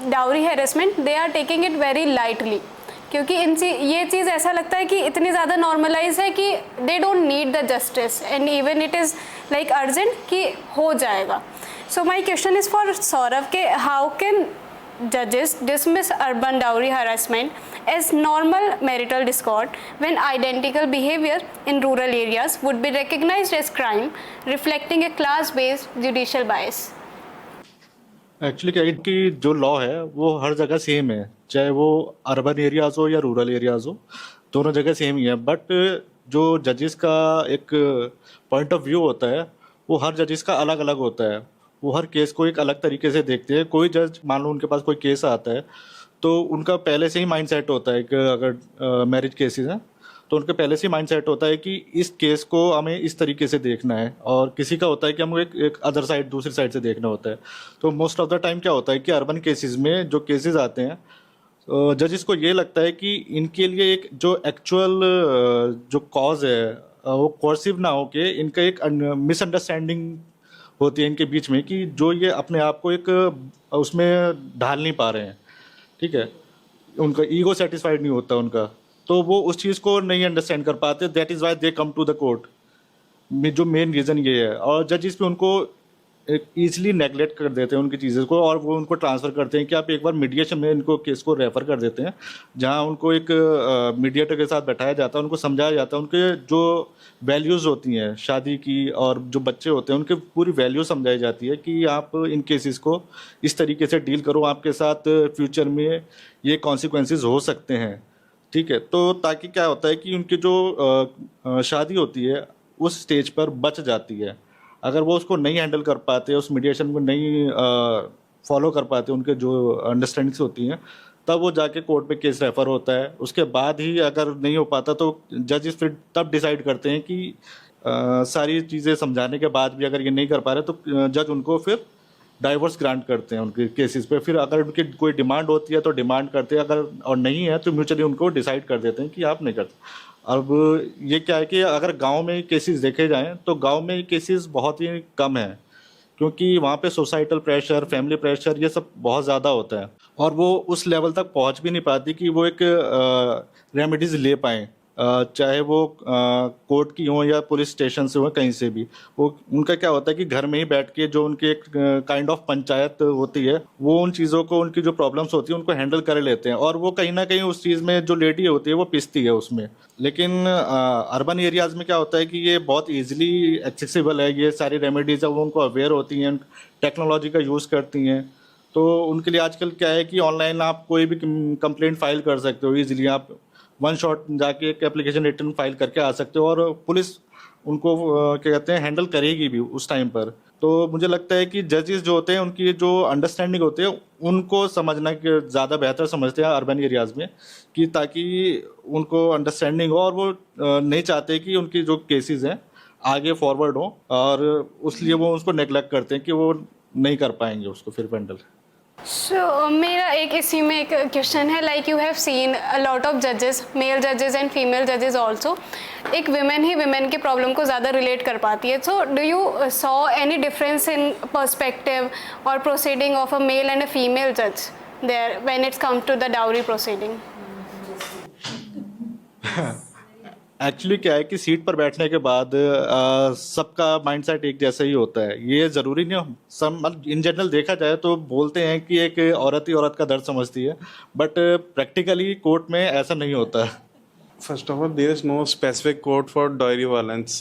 dowry harassment, they are taking it very lightly, क्योंकि ये चीज़ ऐसा लगता है कि इतनी ज़्यादा नॉर्मलाइज है कि they don't need the justice, and even it is like urgent कि हो जाएगा. So my question is for Saurav, how can judges dismiss urban dowry harassment as normal marital discord when identical behavior in rural areas would be recognized as crime, reflecting a class-based judicial bias? Actually क्या है कि जो law है वो हर जगह same है, चाहे वो अर्बन एरियाज हो या रूरल एरियाज हो, दोनों जगह सेम ही है. बट जो जजेस का एक पॉइंट ऑफ व्यू होता है वो हर जजेस का अलग अलग होता है. वो हर केस को एक अलग तरीके से देखते हैं. कोई जज, मान लो उनके पास कोई केस आता है तो उनका पहले से ही माइंड सेट होता है कि अगर मैरिज केसेस हैं तो उनका पहले से ही माइंड सेट होता है कि इस केस को हमें इस तरीके से देखना है, और किसी का होता है कि हमको एक अदर साइड, दूसरी साइड से देखना होता है. तो मोस्ट ऑफ द टाइम क्या होता है कि अर्बन केसेस में जो केसेस आते हैं, जजेस को ये लगता है कि इनके लिए एक जो एक्चुअल जो कॉज है वो कोर्सिव ना हो के इनका एक मिसअंडरस्टैंडिंग होती है इनके बीच में, कि जो ये अपने आप को एक उसमें ढाल नहीं पा रहे हैं. ठीक है, उनका ईगो सेटिस्फाइड नहीं होता उनका, तो वो उस चीज़ को नहीं अंडरस्टैंड कर पाते. That is why they come to the court. जो मेन रीज़न ये है, और जजेस पे उनको ईजिली नेगलेक्ट कर देते हैं उनकी चीज़ों को, और वो उनको ट्रांसफ़र करते हैं कि आप एक बार मीडिएशन में इनको केस को रेफ़र कर देते हैं, जहां उनको एक मीडिएटर के साथ बैठाया जाता है, उनको समझाया जाता है, उनके जो वैल्यूज़ होती हैं शादी की और जो बच्चे होते हैं उनके पूरी वैल्यू समझाई जाती है कि आप इन केसेस को इस तरीके से डील करो, आपके साथ फ्यूचर में ये कॉन्सिक्वेंसेस हो सकते हैं, ठीक है। तो ताकि क्या होता है कि उनकी जो शादी होती है उस स्टेज पर बच जाती है। अगर वो उसको नहीं हैंडल कर पाते, उस मीडिएशन को नहीं फॉलो कर पाते, उनके जो अंडरस्टैंडिंग्स होती हैं, तब वो जाके कोर्ट में केस रेफर होता है। उसके बाद ही अगर नहीं हो पाता तो जजेस फिर तब डिसाइड करते हैं कि सारी चीज़ें समझाने के बाद भी अगर ये नहीं कर पा रहे तो जज उनको फिर डाइवोर्स ग्रांट करते हैं उनके केसेस पे। फिर अगर उनकी कोई डिमांड होती है तो डिमांड करते हैं, अगर और नहीं है तो म्यूचुअली उनको डिसाइड कर देते हैं कि आप नहीं करते। अब ये क्या है कि अगर गांव में केसेस देखे जाएं तो गांव में केसेस बहुत ही कम हैं, क्योंकि वहाँ पे सोसाइटल प्रेशर, फैमिली प्रेशर, ये सब बहुत ज़्यादा होता है और वो उस लेवल तक पहुँच भी नहीं पाती कि वो एक रेमेडीज़ ले पाएँ, चाहे वो कोर्ट की हो या पुलिस स्टेशन से हो, कहीं से भी। वो उनका क्या होता है कि घर में ही बैठ के जो उनकी एक काइंड ऑफ पंचायत होती है, वो उन चीज़ों को, उनकी जो प्रॉब्लम्स होती है उनको हैंडल कर लेते हैं, और वो कहीं ना कहीं उस चीज़ में जो लेडी होती है वो पिसती है उसमें। लेकिन अर्बन एरियाज़ में क्या होता है कि ये बहुत ईजिली एक्सेसिबल है, ये सारी रेमेडीज़ है वो उनको अवेयर होती हैं, टेक्नोलॉजी का यूज़ करती हैं। तो उनके लिए आजकल क्या है कि ऑनलाइन आप कोई भी कंप्लेंट फाइल कर सकते हो ईजिली, आप वन शॉट जाके एक एप्लीकेशन रिटर्न फाइल करके आ सकते हो, और पुलिस उनको क्या कहते हैं हैंडल करेगी भी उस टाइम पर। तो मुझे लगता है कि जजेस जो होते हैं उनकी जो अंडरस्टैंडिंग होती है उनको समझना ज़्यादा बेहतर समझते हैं अर्बन एरियाज़ में, कि ताकि उनको अंडरस्टैंडिंग हो और वो नहीं चाहते कि उनकी जो केसेस हैं आगे फॉरवर्ड हो, और उसलिए वो उसको नेगलेक्ट करते हैं कि वो नहीं कर पाएंगे उसको फिर हैंडल। सो मेरा एक इसी में एक क्वेश्चन है, like you have seen a lot of जजेस, मेल जजेस एंड फीमेल जजेस ऑल्सो, एक विमेन ही विमेन के प्रॉब्लम को ज़्यादा रिलेट कर पाती है। So do you saw any difference in perspective और proceeding of a male and a female जज there when it's come to the dowry proceeding? Actually क्या है कि सीट पर बैठने के बाद सबका माइंडसेट एक जैसा ही होता है, ये ज़रूरी नहीं हो। सब इन जनरल देखा जाए तो बोलते हैं कि एक औरत ही औरत का दर्द समझती है, बट प्रैक्टिकली कोर्ट में ऐसा नहीं होता। First of all, there is no specific code for dowry violence,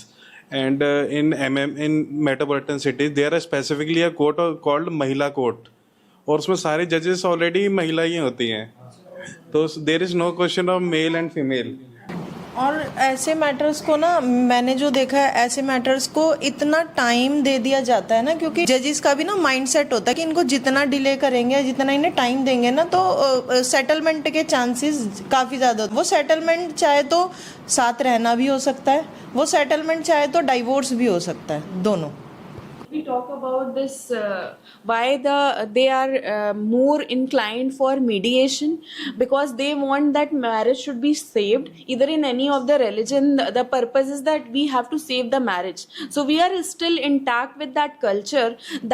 and in metropolitan cities there is specifically a court called महिला कोर्ट, और उसमें सारे जजेस ऑलरेडी महिला ही होती हैं, तो there is no question of male and female. और ऐसे मैटर्स को ना, मैंने जो देखा है, ऐसे मैटर्स को इतना टाइम दे दिया जाता है ना, क्योंकि जजेस का भी ना माइंडसेट होता है कि इनको जितना डिले करेंगे, जितना इन्हें टाइम देंगे ना, तो सेटलमेंट के चांसेस काफ़ी ज़्यादा। वो सेटलमेंट चाहे तो साथ रहना भी हो सकता है, वो सेटलमेंट चाहे तो डाइवोर्स भी हो सकता है, दोनों। We talk about this why they are more inclined for mediation, because they want that marriage should be saved. Either in any of the religion, the purpose is that we have to save the marriage. So we are still intact with that culture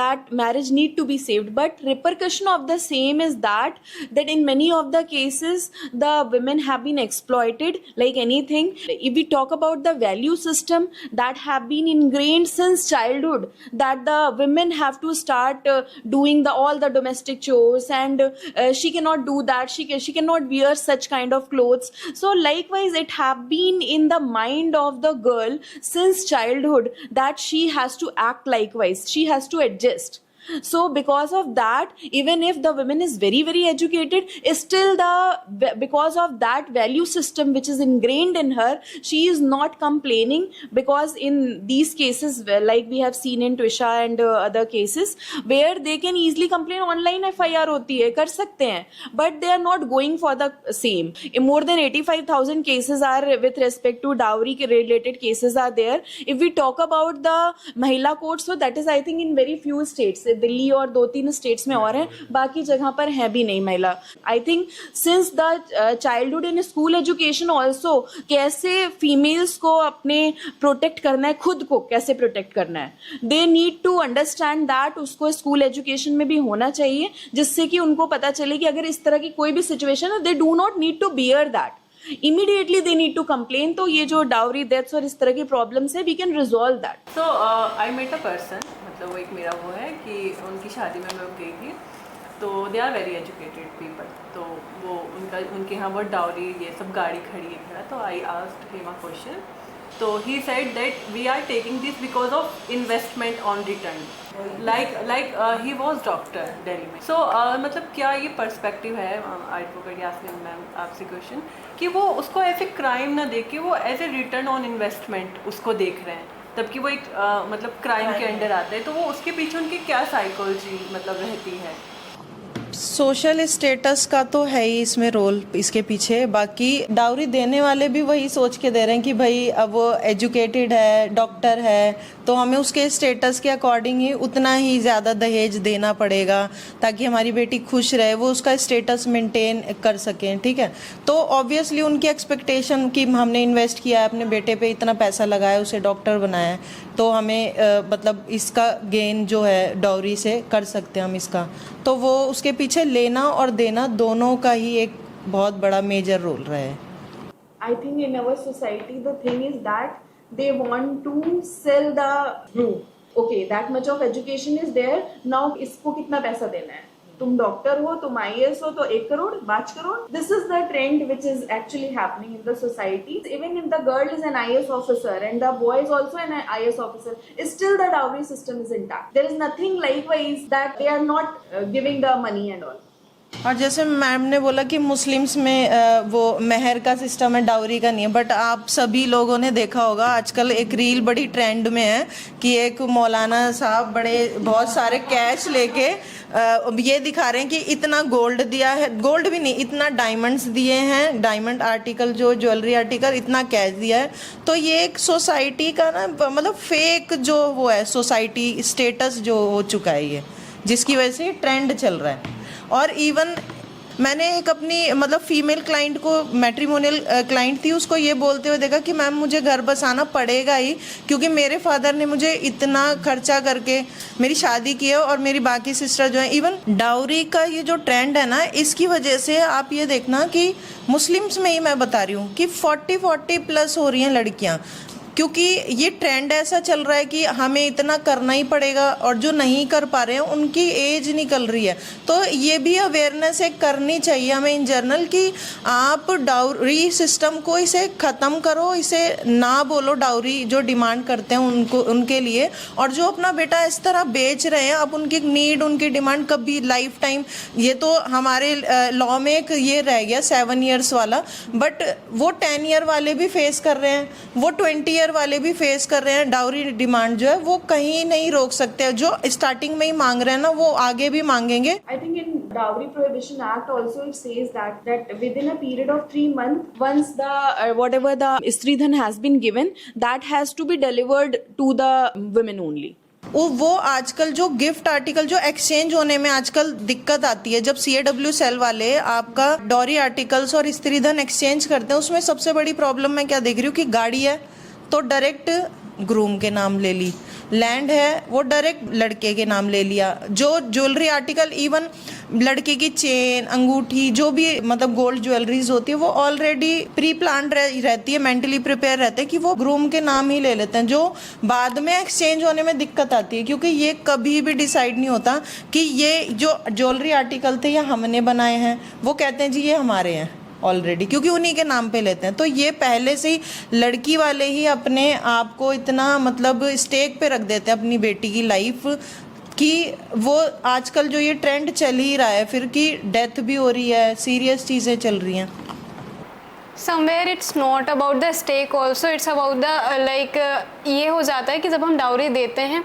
that marriage need to be saved. But repercussion of the same is that in many of the cases the women have been exploited like anything. If we talk about the value system that have been ingrained since childhood, that the women have to start doing all the domestic chores, and she cannot do that, she cannot wear such kind of clothes. So likewise it have been in the mind of the girl since childhood that she has to act likewise, she has to adjust. So because of that, even if the woman is very very educated, still because of that value system which is ingrained in her, she is not complaining, because in these cases like we have seen in Twisha and other cases where they can easily complain, online FIR होती है, कर सकते हैं, but they are not going for the same. More than 85,000 cases are with respect to dowry related cases are there. If we talk about the Mahila court, so that is I think in very few states, Delhi और 2-3 states में और हैं, बाकी जगह पर है भी नहीं महिला। I think since the childhood in school education also, कैसे फीमेल्स को अपने प्रोटेक्ट करना है, खुद को कैसे प्रोटेक्ट करना है, they need to understand that, उसको स्कूल एजुकेशन में भी होना चाहिए, जिससे कि उनको पता चले कि अगर इस तरह की कोई भी सिचुएशन है, they do not need to bear that, immediately they need to complain. तो ये जो dowry deaths और इस तरह की problems है, we can resolve that. So I met a person, मतलब वो एक मेरा वो है कि उनकी शादी में मैं गई थी, तो they are very educated people, तो वो उनके यहाँ वो डाउरी ये सब गाड़ी खड़ी है, तो I asked him a question, तो he said that we are taking this because of investment on return, like he was doctor Delhi में. सो मतलब क्या ये पर्सपेक्टिव है एडवोकेट यास्मीन मैम आपसे क्वेश्चन, कि वो उसको ऐसे क्राइम ना देख के वो as a return on investment उसको देख रहे हैं, तब कि वो एक मतलब क्राइम के अंडर आता है, तो वो उसके पीछे उनकी क्या साइकोलॉजी मतलब रहती है? सोशल स्टेटस का तो है ही इसमें रोल इसके पीछे, बाकी डाउरी देने वाले भी वही सोच के दे रहे हैं कि भाई अब वो एजुकेटेड है, डॉक्टर है, तो हमें उसके स्टेटस के अकॉर्डिंग ही उतना ही ज़्यादा दहेज देना पड़ेगा ताकि हमारी बेटी खुश रहे, वो उसका स्टेटस मेंटेन कर सकें. ठीक है, तो ऑब्वियसली उनकी एक्सपेक्टेशन कि हमने इन्वेस्ट किया है अपने बेटे पे, इतना पैसा लगाया, उसे डॉक्टर बनाया है, तो हमें मतलब इसका गेन जो है डाउरी से कर सकते हैं हम इसका, तो वो उसके पीछे लेना और देना दोनों का ही एक बहुत बड़ा मेजर रोल रहा है. I think in our society the thing is that they want to sell the groom. Okay, that much of education is there. Now इसको कितना पैसा देना है? तुम डॉक्टर हो, तुम IAS हो तो 1 crore 5 crore. This is the trend which is actually happening in the society. Even if the girl is an IAS officer and the boy is also an IAS officer, still the dowry system is intact. There is nothing likewise that they are not giving the money and all. और जैसे ma'am ने बोला कि Muslims में वो मेहर का system है, dowry का नहीं है, बट आप सभी लोगों ने देखा होगा आजकल एक रील बड़ी ट्रेंड में है कि एक मौलाना साहब बड़े बहुत सारे कैश लेके ये दिखा रहे हैं कि इतना गोल्ड दिया है, गोल्ड भी नहीं, इतना डायमंड्स दिए हैं, डायमंड आर्टिकल जो ज्वेलरी आर्टिकल, इतना कैश दिया है. तो ये एक सोसाइटी का ना मतलब फेक जो वो है सोसाइटी स्टेटस जो हो चुका है ये, जिसकी वजह से ट्रेंड चल रहा है. और इवन मैंने एक अपनी मतलब फीमेल क्लाइंट को, मैट्रिमोनियल क्लाइंट थी, उसको ये बोलते हुए देखा कि मैम मुझे घर बसाना पड़ेगा ही क्योंकि मेरे फादर ने मुझे इतना खर्चा करके मेरी शादी की है और मेरी बाकी सिस्टर जो है. इवन डाउरी का ये जो ट्रेंड है ना, इसकी वजह से आप ये देखना कि मुस्लिम्स में ही मैं बता रही हूँ कि 40 प्लस हो रही हैं लड़कियाँ, क्योंकि ये ट्रेंड ऐसा चल रहा है कि हमें इतना करना ही पड़ेगा और जो नहीं कर पा रहे हैं उनकी एज निकल रही है. तो ये भी अवेयरनेस एक करनी चाहिए हमें इन जनरल कि आप डाउरी सिस्टम को इसे ख़त्म करो, इसे ना बोलो डाउरी जो डिमांड करते हैं उनको, उनके लिए, और जो अपना बेटा इस तरह बेच रहे हैं अब उनकी नीड, उनकी डिमांड कभी लाइफ टाइम, ये तो हमारे लॉ में एक ये रह गया 7 years वाला, बट वो 10 year वाले भी फेस कर रहे हैं, वो 20 year वाले भी फेस कर रहे हैं. डाउरी डिमांड जो है वो कहीं नहीं रोक सकते, जो स्टार्टिंग में ही मांग रहे हैं ना वो आगे भी मांगेंगे. I think in Dowry Prohibition Act also it says that within a period of 3 months, once the whatever the Stridhan has been given, that has to be delivered to the women only. वो आजकल जो gift article जो exchange होने में आजकल दिक्कत आती है, जब CAW सेल वाले आपका डॉरी आर्टिकल्स और स्त्रीधन एक्सचेंज करते हैं, उसमें सबसे बड़ी प्रॉब्लम मैं क्या देख रही हूँ कि गाड़ी है तो डायरेक्ट ग्रूम के नाम ले ली, लैंड है वो डायरेक्ट लड़के के नाम ले लिया, जो ज्वेलरी आर्टिकल, इवन लड़के की चेन, अंगूठी, जो भी मतलब गोल्ड ज्वेलरीज होती है वो ऑलरेडी प्री प्लान रहती है, मेंटली प्रिपेयर रहते हैं कि वो ग्रूम के नाम ही ले लेते हैं, जो बाद में एक्सचेंज होने में दिक्कत आती है क्योंकि ये कभी भी डिसाइड नहीं होता कि ये जो ज्वेलरी आर्टिकल थे ये हमने बनाए हैं, वो कहते हैं जी ये हमारे हैं ऑलरेडी, क्योंकि उन्हीं के नाम पे लेते हैं. तो ये पहले से ही लड़की वाले ही अपने आप को इतना मतलब स्टेक पे रख देते हैं अपनी बेटी की लाइफ कि वो आजकल जो ये ट्रेंड चल ही रहा है फिर कि डेथ भी हो रही है, सीरियस चीज़ें चल रही हैं. Somewhere it's not about the stake also, it's about the ये हो जाता है कि जब हम डाउरी देते हैं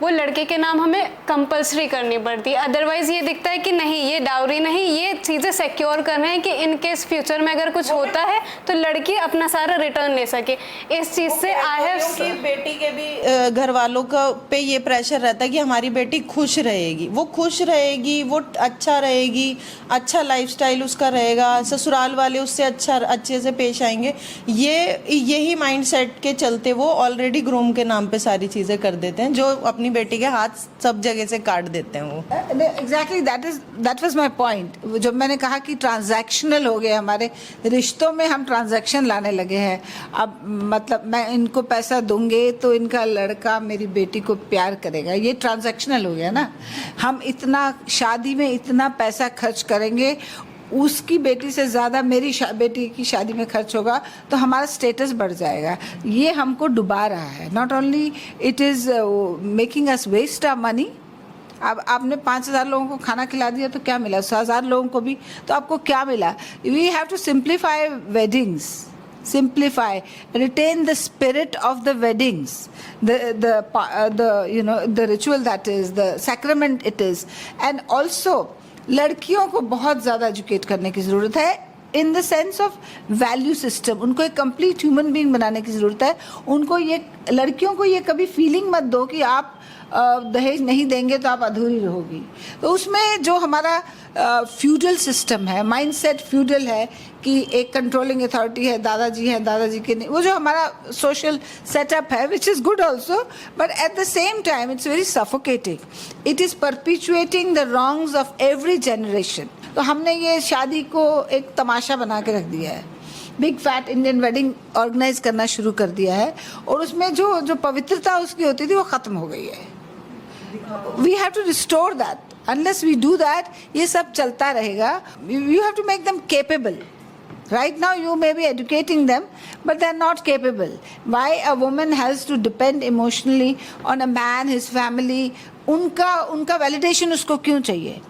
वो लड़के के नाम हमें कंपलसरी करनी पड़ती है, अदरवाइज़ ये दिखता है कि नहीं ये डाउरी नहीं, ये चीज़ें सिक्योर कर रहे हैं कि इन केस फ्यूचर में अगर कुछ होता है तो लड़की अपना सारा रिटर्न ले सके. इस चीज़ से आई हैव बेटी के भी घर वालों का पे ये प्रेशर रहता है कि हमारी बेटी खुश रहेगी, वो खुश रहेगी, वो अच्छा रहेगी, अच्छा लाइफस्टाइल उसका रहेगा, ससुराल वाले उससे अच्छे से पेश आएंगे, यही माइंडसेट के चलते वो ऑलरेडी ग्रूम के नाम पे सारी चीज़ें कर देते हैं जो अपनी अपनी बेटी के हाथ सब जगह से काट देते हैं वो। Exactly that was my point. जब मैंने कहा कि ट्रांजैक्शनल हो गए, हमारे रिश्तों में हम ट्रांजैक्शन लाने लगे हैं। अब मतलब मैं इनको पैसा दूंगी तो इनका लड़का मेरी बेटी को प्यार करेगा, ये ट्रांजैक्शनल हो गया ना। हम इतना शादी में इतना पैसा खर्च करेंगे, उसकी बेटी से ज़्यादा मेरी बेटी की शादी में खर्च होगा, तो हमारा स्टेटस बढ़ जाएगा। ये हमको डुबा रहा है। Not only it is making us waste our money. अब आपने 5,000 लोगों को खाना खिला दिया तो क्या मिला, 100,000 लोगों को भी, तो आपको क्या मिला? We have to simplify weddings, simplify, retain the spirit of the weddings, the ritual that is, the sacrament it is, and also लड़कियों को बहुत ज़्यादा एजुकेट करने की ज़रूरत है इन the sense of value system. उनको एक कंप्लीट ह्यूमन बीइंग बनाने की ज़रूरत है। उनको ये, लड़कियों को ये कभी फीलिंग मत दो कि आप दहेज नहीं देंगे तो आप अधूरी रहोगी। तो उसमें जो हमारा फ्यूडल सिस्टम है, माइंडसेट फ्यूडल है कि एक कंट्रोलिंग अथॉरिटी है, दादाजी हैं, दादाजी के नहीं, वो जो हमारा सोशल सेटअप है, which is good also, but at the same time it's very suffocating. It is perpetuating the wrongs of every generation. तो हमने ये शादी को एक तमाशा बना के रख दिया है, big fat Indian wedding organise करना शुरू कर दिया है, और उसमें जो पवित्रता उसकी होती थी वो ख़त्म हो गई है। We have to restore that. Unless we do that, ये सब चलता रहेगा। You have to make them capable. Right now you may be educating them, but they're not capable. Why a woman has to depend emotionally on a man, his family? उनका validation उसको क्यों चाहिए?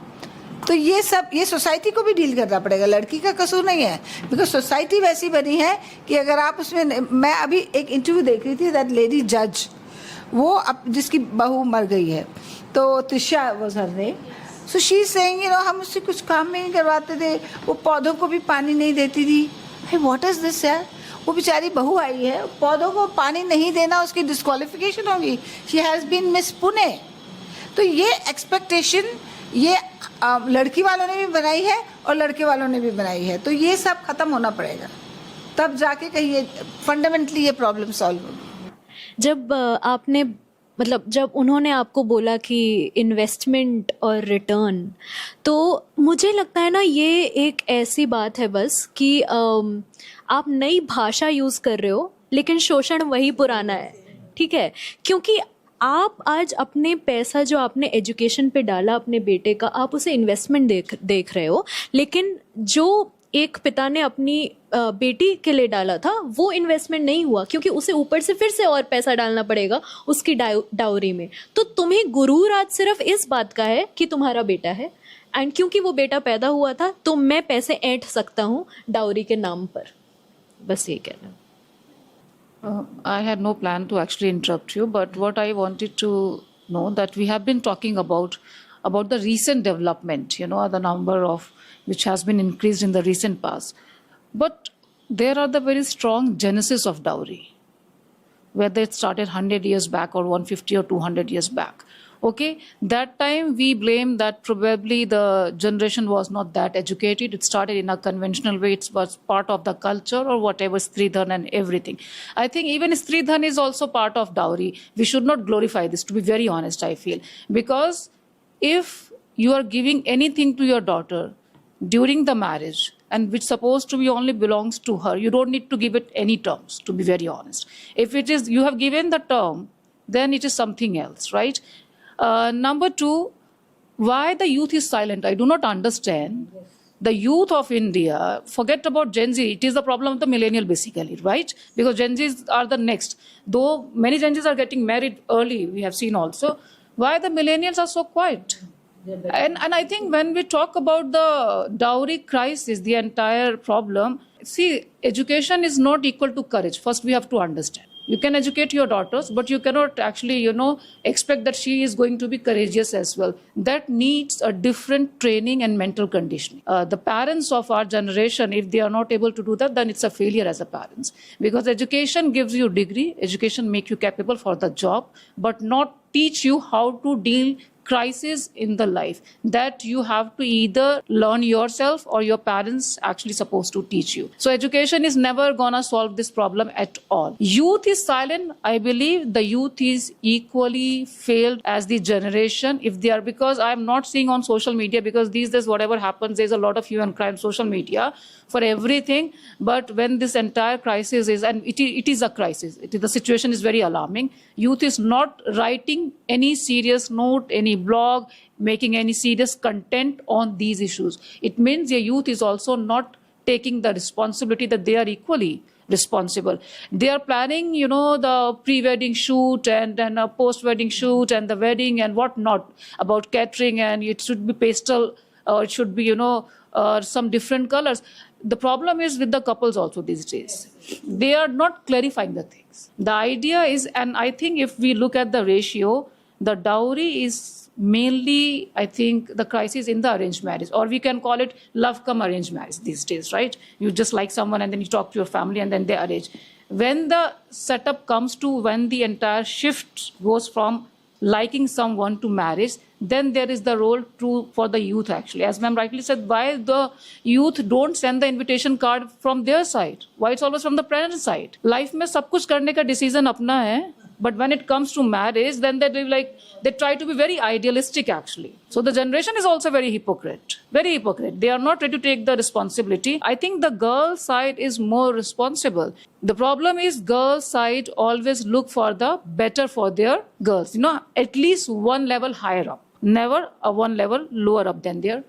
तो ये सब, ये सोसाइटी को भी डील करना पड़ेगा। लड़की का कसूर नहीं है, बिकॉज सोसाइटी वैसी बनी है कि अगर आप उसमें, मैं अभी एक इंटरव्यू देख रही थी, दैट लेडी जज, वो अब जिसकी बहू मर गई है, तो Trisha was her name. So she is saying, हम उससे कुछ काम में नहीं करवाते थे, वो पौधों को भी पानी नहीं देती थी। hey, what is this यार? वो बेचारी बहू आई है, पौधों को पानी नहीं देना, उसकी डिस्क्वालिफिकेशन होगी। She has been Miss Pune. तो ये एक्सपेक्टेशन ये लड़की वालों ने भी बनाई है और लड़के वालों ने भी बनाई है। तो ये सब खत्म होना पड़ेगा, तब जाके कहीं ये फंडामेंटली ये प्रॉब्लम सॉल्व होगी। जब आपने मतलब जब उन्होंने आपको बोला कि इन्वेस्टमेंट और रिटर्न, तो मुझे लगता है ना ये एक ऐसी बात है बस कि आप नई भाषा यूज़ कर रहे हो लेकिन शोषण वही पुराना है, ठीक है? क्योंकि आप आज अपने पैसा जो आपने एजुकेशन पे डाला अपने बेटे का, आप उसे इन्वेस्टमेंट देख रहे हो, लेकिन जो एक पिता ने अपनी बेटी के लिए डाला था वो इन्वेस्टमेंट नहीं हुआ, क्योंकि उसे ऊपर से फिर से और पैसा डालना पड़ेगा उसकी डाउरी में। तो तुम्हें गुरूर आज सिर्फ इस बात का है कि तुम्हारा बेटा है, एंड क्योंकि वो बेटा पैदा हुआ था तो मैं पैसे ऐंठ सकता हूँ डाउरी के नाम पर। बस ये कहना। I had no plan to actually interrupt you, but what I wanted to know that we have been talking about the recent development, the number of which has been increased in the recent past. But there are the very strong genesis of dowry, whether it started 100 years back or 150 or 200 years back. Okay, that time we blame that probably the generation was not that educated. It started in a conventional way. It was part of the culture or whatever, Stridhan and everything. I think even Stridhan is also part of dowry. We should not glorify this, to be very honest, I feel. Because if you are giving anything to your daughter during the marriage, and which supposed to be only belongs to her, you don't need to give it any terms, to be very honest. If it is, you have given the term, then it is something else, right? Number two, why the youth is silent? I do not understand. Yes. The youth of India, forget about Gen Z, it is the problem of the millennial basically, right? Because Gen Zs are the next. Though many Gen Zs are getting married early, we have seen also. Why the millennials are so quiet? And I think when we talk about the dowry crisis, the entire problem, see, education is not equal to courage. First, we have to understand. You can educate your daughters, but you cannot actually, expect that she is going to be courageous as well. That needs a different training and mental conditioning. The parents of our generation, if they are not able to do that, then it's a failure as a parents. Because education gives you degree, education makes you capable for the job, but not teach you how to deal crisis in the life that you have to either learn yourself or your parents actually supposed to teach you. So education is never gonna solve this problem at all. Youth is silent. I believe the youth is equally failed as the generation if they are, because I am not seeing on social media, because these days whatever happens, there's a lot of hue and cry on social media for everything. But when this entire crisis is, and it is a crisis, the situation is very alarming. Youth is not writing any serious note, any blog, making any serious content on these issues. It means the youth is also not taking the responsibility that they are equally responsible. They are planning, the pre-wedding shoot and a post-wedding shoot and the wedding and whatnot about catering, and it should be pastel or it should be, some different colors. The problem is with the couples also these days. They are not clarifying the things. The idea is, and I think if we look at the ratio, the dowry is mainly, I think, the crisis in the arranged marriage, or we can call it love cum arranged marriage these days, right? You just like someone and then you talk to your family and then they arrange. When the setup comes to when the entire shift goes from liking someone to marriage, then there is the role for the youth actually. As ma'am rightly said, why the youth don't send the invitation card from their side? Why it's always from the parents' side? Life में सब कुछ करने का decision अपना है, but when it comes to marriage, then they try to be very idealistic actually. So the generation is also very hypocrite. They are not ready to take the responsibility. I think the girl side is more responsible. The problem is girl side always look for the better for their girls, at least one level higher up, never a one level lower up than their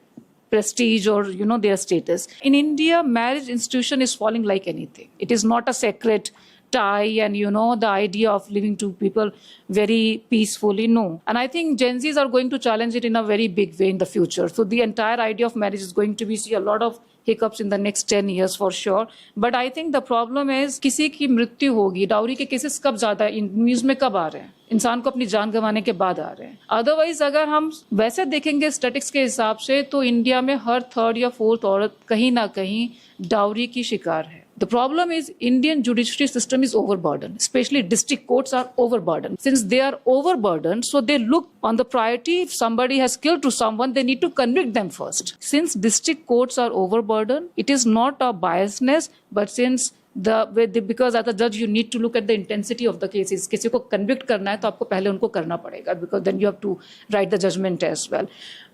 prestige or their status. In India, marriage institution is falling like anything. It is not a sacred tie and the idea of living two people very peacefully, no. And I think Gen Zs are going to challenge it in a very big way in the future. So the entire idea of marriage is going to see a lot of hiccups in the next 10 years for sure. But I think the problem is किसी की मृत्यु होगी, dowry के cases कब ज्यादा news में कब आ रहे हैं? इंसान को अपनी जान गंवाने के बाद आ रहे हैं. अदरवाइज अगर हम वैसे देखेंगे स्टैटिस्टिक्स के हिसाब से तो इंडिया में हर थर्ड या फोर्थ औरत कहीं ना कहीं डाउरी की शिकार है. The problem is Indian judiciary system is overburdened, especially district courts are overburdened. Since they are overburdened, so they look on the priority. If somebody has killed to someone, they need to convict them first. Since district courts are overburdened, it is not a biasness, but since because as a judge you need to look at the intensity of the cases. किसी को convict करना है तो आपको पहले उनको करना पड़ेगा, because then you have to write the judgment as well.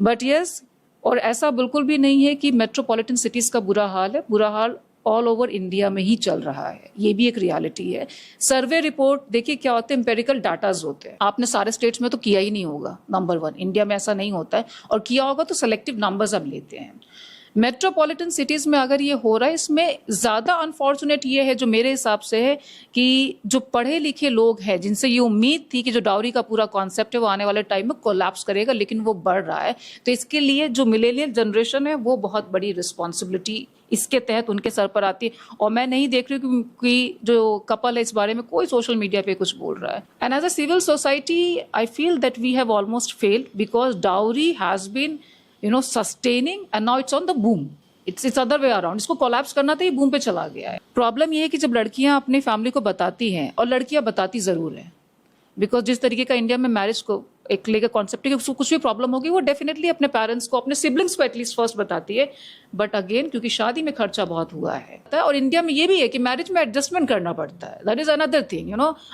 But yes, और ऐसा बिल्कुल भी नहीं है कि मेट्रोपॉलिटन सिटीज का बुरा हाल है. बुरा हाल ऑल ओवर इंडिया में ही चल रहा है. ये भी एक रियलिटी है. सर्वे रिपोर्ट देखिए क्या होते हैं, एम्पेरिकल डाटाज होते हैं. आपने सारे स्टेट्स में तो किया ही नहीं होगा. नंबर 1 इंडिया में ऐसा नहीं होता है, और किया होगा तो सेलेक्टिव नंबर्स अब लेते हैं. मेट्रोपॉलिटन सिटीज में अगर ये हो रहा है, इसमें ज्यादा अनफॉर्चुनेट ये है जो मेरे हिसाब से है कि जो पढ़े लिखे लोग हैं जिनसे ये उम्मीद थी कि जो डाउरी का पूरा कॉन्सेप्ट है वो आने वाले टाइम में कोलैप्स करेगा, लेकिन वो बढ़ रहा है. तो इसके लिए जो मिलेनियल जनरेशन है वो बहुत बड़ी रिस्पॉन्सिबिलिटी इसके तहत उनके सर पर आती है. और मैं नहीं देख रही हूँ कि जो कपल है इस बारे में कोई सोशल मीडिया पे कुछ बोल रहा है. And as a civil society I feel that we have almost failed, because dowry has been sustaining and now it's on the boom. It's other way around. इसको कोलैप्स करना था, ये बूम पे चला गया है. प्रॉब्लम ये है कि जब लड़कियां अपनी फैमिली को बताती हैं, और लड़कियां बताती जरूर हैं, बिकॉज जिस तरीके का इंडिया में मैरिज को एक लेकर कॉन्सेप्ट है, उसको कुछ भी प्रॉब्लम होगी वो डेफिनेटली अपने पेरेंट्स को, अपने सिबलिंग्स को एटलीस्ट फर्स्ट बताती है. बट अगेन क्योंकि शादी में खर्चा बहुत हुआ है, और इंडिया में ये भी है कि मैरिज में एडजस्टमेंट करना पड़ता है. That is another thing.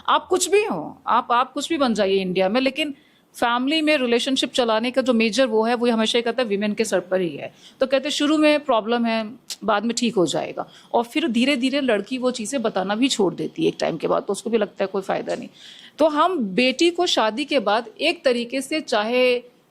आप कुछ भी हो, आप कुछ भी बन जाइए इंडिया में, लेकिन फैमिली में रिलेशनशिप चलाने का जो मेजर वो है, वो हमेशा कहता है विमेन के सर पर ही है. तो कहते हैं शुरू में प्रॉब्लम है, बाद में ठीक हो जाएगा, और फिर धीरे धीरे लड़की वो चीज़ें बताना भी छोड़ देती है एक टाइम के बाद, तो उसको भी लगता है कोई फ़ायदा नहीं. तो हम बेटी को शादी के बाद एक तरीके से, चाहे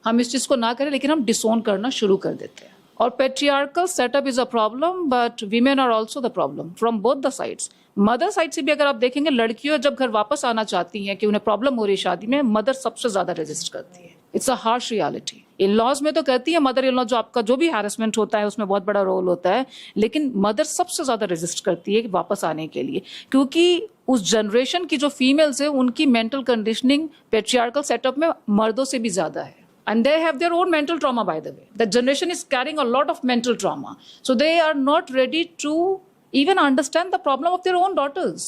हम इस चीज़ को ना करें, लेकिन हम डिसोन करना शुरू कर देते हैं. और patriarchal setup is a problem, but women are also the problem from both the sides. Mother side से भी अगर आप देखेंगे, लड़कियों जब घर वापस आना चाहती हैं कि उन्हें प्रॉब्लम हो रही है शादी में, मदर सबसे ज्यादा रेजिस्ट करती है. It's a harsh reality. In laws में तो कहती है मदर इन लॉ, जो आपका जो भी हैरेसमेंट होता है उसमें बहुत बड़ा रोल होता है, लेकिन मदर सबसे ज्यादा रेजिस्ट करती है वापस आने के लिए, क्योंकि उस जनरेशन की जो फीमेल्स है उनकी मेंटल कंडीशनिंग पेट्रियार्कल सेटअप में मर्दों से भी ज्यादा है. And they have their own mental trauma, by the way. That generation is carrying a lot of mental trauma. So they are not ready to even understand the problem of their own daughters.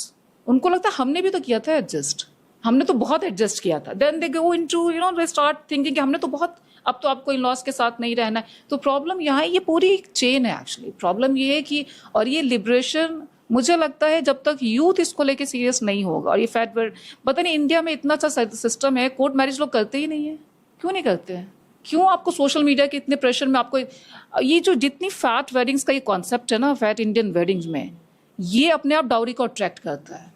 उनको लगता है हमने भी तो किया था adjust, हमने तो बहुत एडजस्ट किया था, then they go into you know they start thinking कि हमने तो बहुत, अब तो आपको इन लॉस के साथ नहीं रहना है। तो प्रॉब्लम यहाँ है, ये पूरी चेन है एक्चुअली। प्रॉब्लम ये है कि, और ये लिबरेशन मुझे लगता है जब तक यूथ इसको लेके सीरियस नहीं होगा, और ये फैट वर्ड, पता नहीं इंडिया में इतना अच्छा सिस्टम है, कोर्ट मैरिज लोग करते ही नहीं है, क्यों नहीं करते हैं? क्यों आपको सोशल मीडिया के इतने प्रेशर में आपको ये जो जितनी फैट वेडिंग्स का ये कॉन्सेप्ट है ना, फैट इंडियन वेडिंग्स में, ये अपने आप डाउरी को अट्रैक्ट करता है,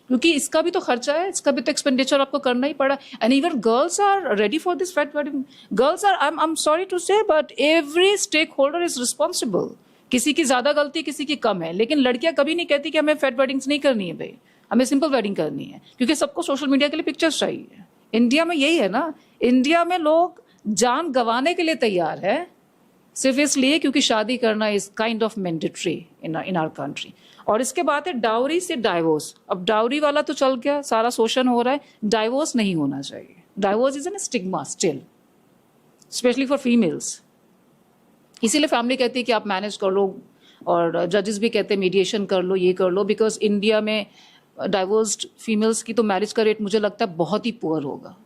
क्योंकि इसका भी तो खर्चा है, इसका भी तो एक्सपेंडिचर आपको करना ही पड़ा। And even girls are ready for this fat wedding. Girls are, I am sorry to say, but every stakeholder is responsible. किसी की ज्यादा गलती, किसी की कम है, लेकिन लड़कियां कभी नहीं कहती कि हमें फैट वेडिंग्स नहीं करनी है भाई, हमें सिंपल वेडिंग करनी है, क्योंकि सबको सोशल मीडिया के लिए पिक्चर्स चाहिए। इंडिया में यही है ना, इंडिया में लोग जान गंवाने के लिए तैयार है सिर्फ इसलिए क्योंकि शादी करना is kind of mandatory in our country. और इसके बाद है डाउरी से डाइवोर्स। अब डाउरी वाला तो चल गया, सारा शोषण हो रहा है, डाइवोर्स नहीं होना चाहिए। Divorce is an stigma still, specially for females. इसीलिए फैमिली कहती है कि आप मैनेज कर लो, और जजेस भी कहते हैं मीडिएशन कर लो, ये कर लो, बिकॉज इंडिया में डाइवोर्स्ड फीमेल्स की तो मैरिज का रेट मुझे लगता है बहुत ही पुअर होगा।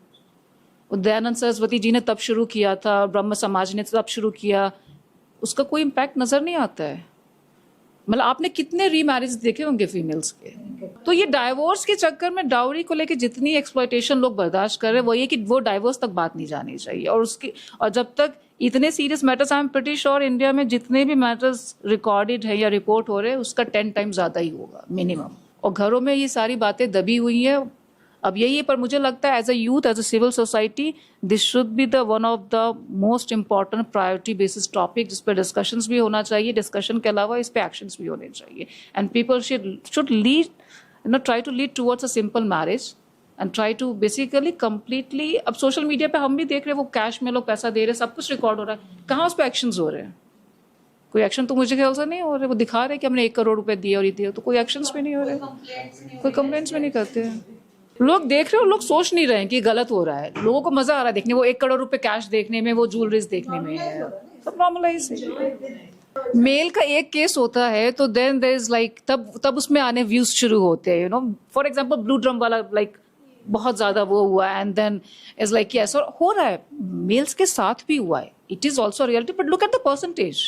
दयानंद सरस्वती जी ने तब शुरू किया था, ब्रह्म समाज ने तब शुरू किया, उसका कोई इम्पैक्ट नजर नहीं आता है। मतलब आपने कितने रीमैरिज देखे होंगे फीमेल्स के? तो ये डाइवोर्स के चक्कर में डाउरी को लेके जितनी एक्सप्लॉयटेशन लोग बर्दाश्त कर रहे हैं, वो ये कि वो डाइवोर्स तक बात नहीं जानी चाहिए। और जब तक इतने serious matters, I am pretty sure India में जितने भी मैटर्स रिकॉर्डेड है या रिपोर्ट हो रहे हैं, उसका 10 टाइम्स ज्यादा ही होगा मिनिमम। और घरों में ये सारी बातें दबी हुई है। अब यही है, पर मुझे लगता है as a youth, as a civil society, this should be the one of the most important priority basis topic, जिस पर डिस्कशंस भी होना चाहिए। डिस्कशन के अलावा इस पे एक्शंस भी होने चाहिए। And people should lead, you know, try to lead towards a simple marriage and try to basically completely. अब सोशल मीडिया पे हम भी देख रहे हैं, वो कैश में लोग पैसा दे रहे हैं, सब कुछ रिकॉर्ड हो रहा है, कहाँ उस पर एक्शंस हो रहे हैं? कोई एक्शन तो मुझे ख्याल से नहीं हो रहे। वो दिखा रहे कि हमने 1 करोड़ रुपए दिए और ये दिए, तो कोई एक्शंस भी नहीं हो रहे, कोई कंप्लेंट्स भी नहीं करते हैं। लोग देख रहे हो, लोग सोच नहीं रहे हैं कि गलत हो रहा है। लोगों को मजा आ रहा है देखने, वो 1 करोड़ रुपए कैश देखने में, वो ज्वेलरीज देखने में, सब नॉर्मलाइज है। मेल का एक केस होता है तो देन देयर इज लाइक, तब उसमें आने व्यूज शुरू होते हैं, you know. For example blue drum वाला, लाइक बहुत ज्यादा वो हुआ, एंड देन इज लाइक ऐसा हो रहा है। मेल्स के साथ भी हुआ है, it is also reality, but look at the percentage.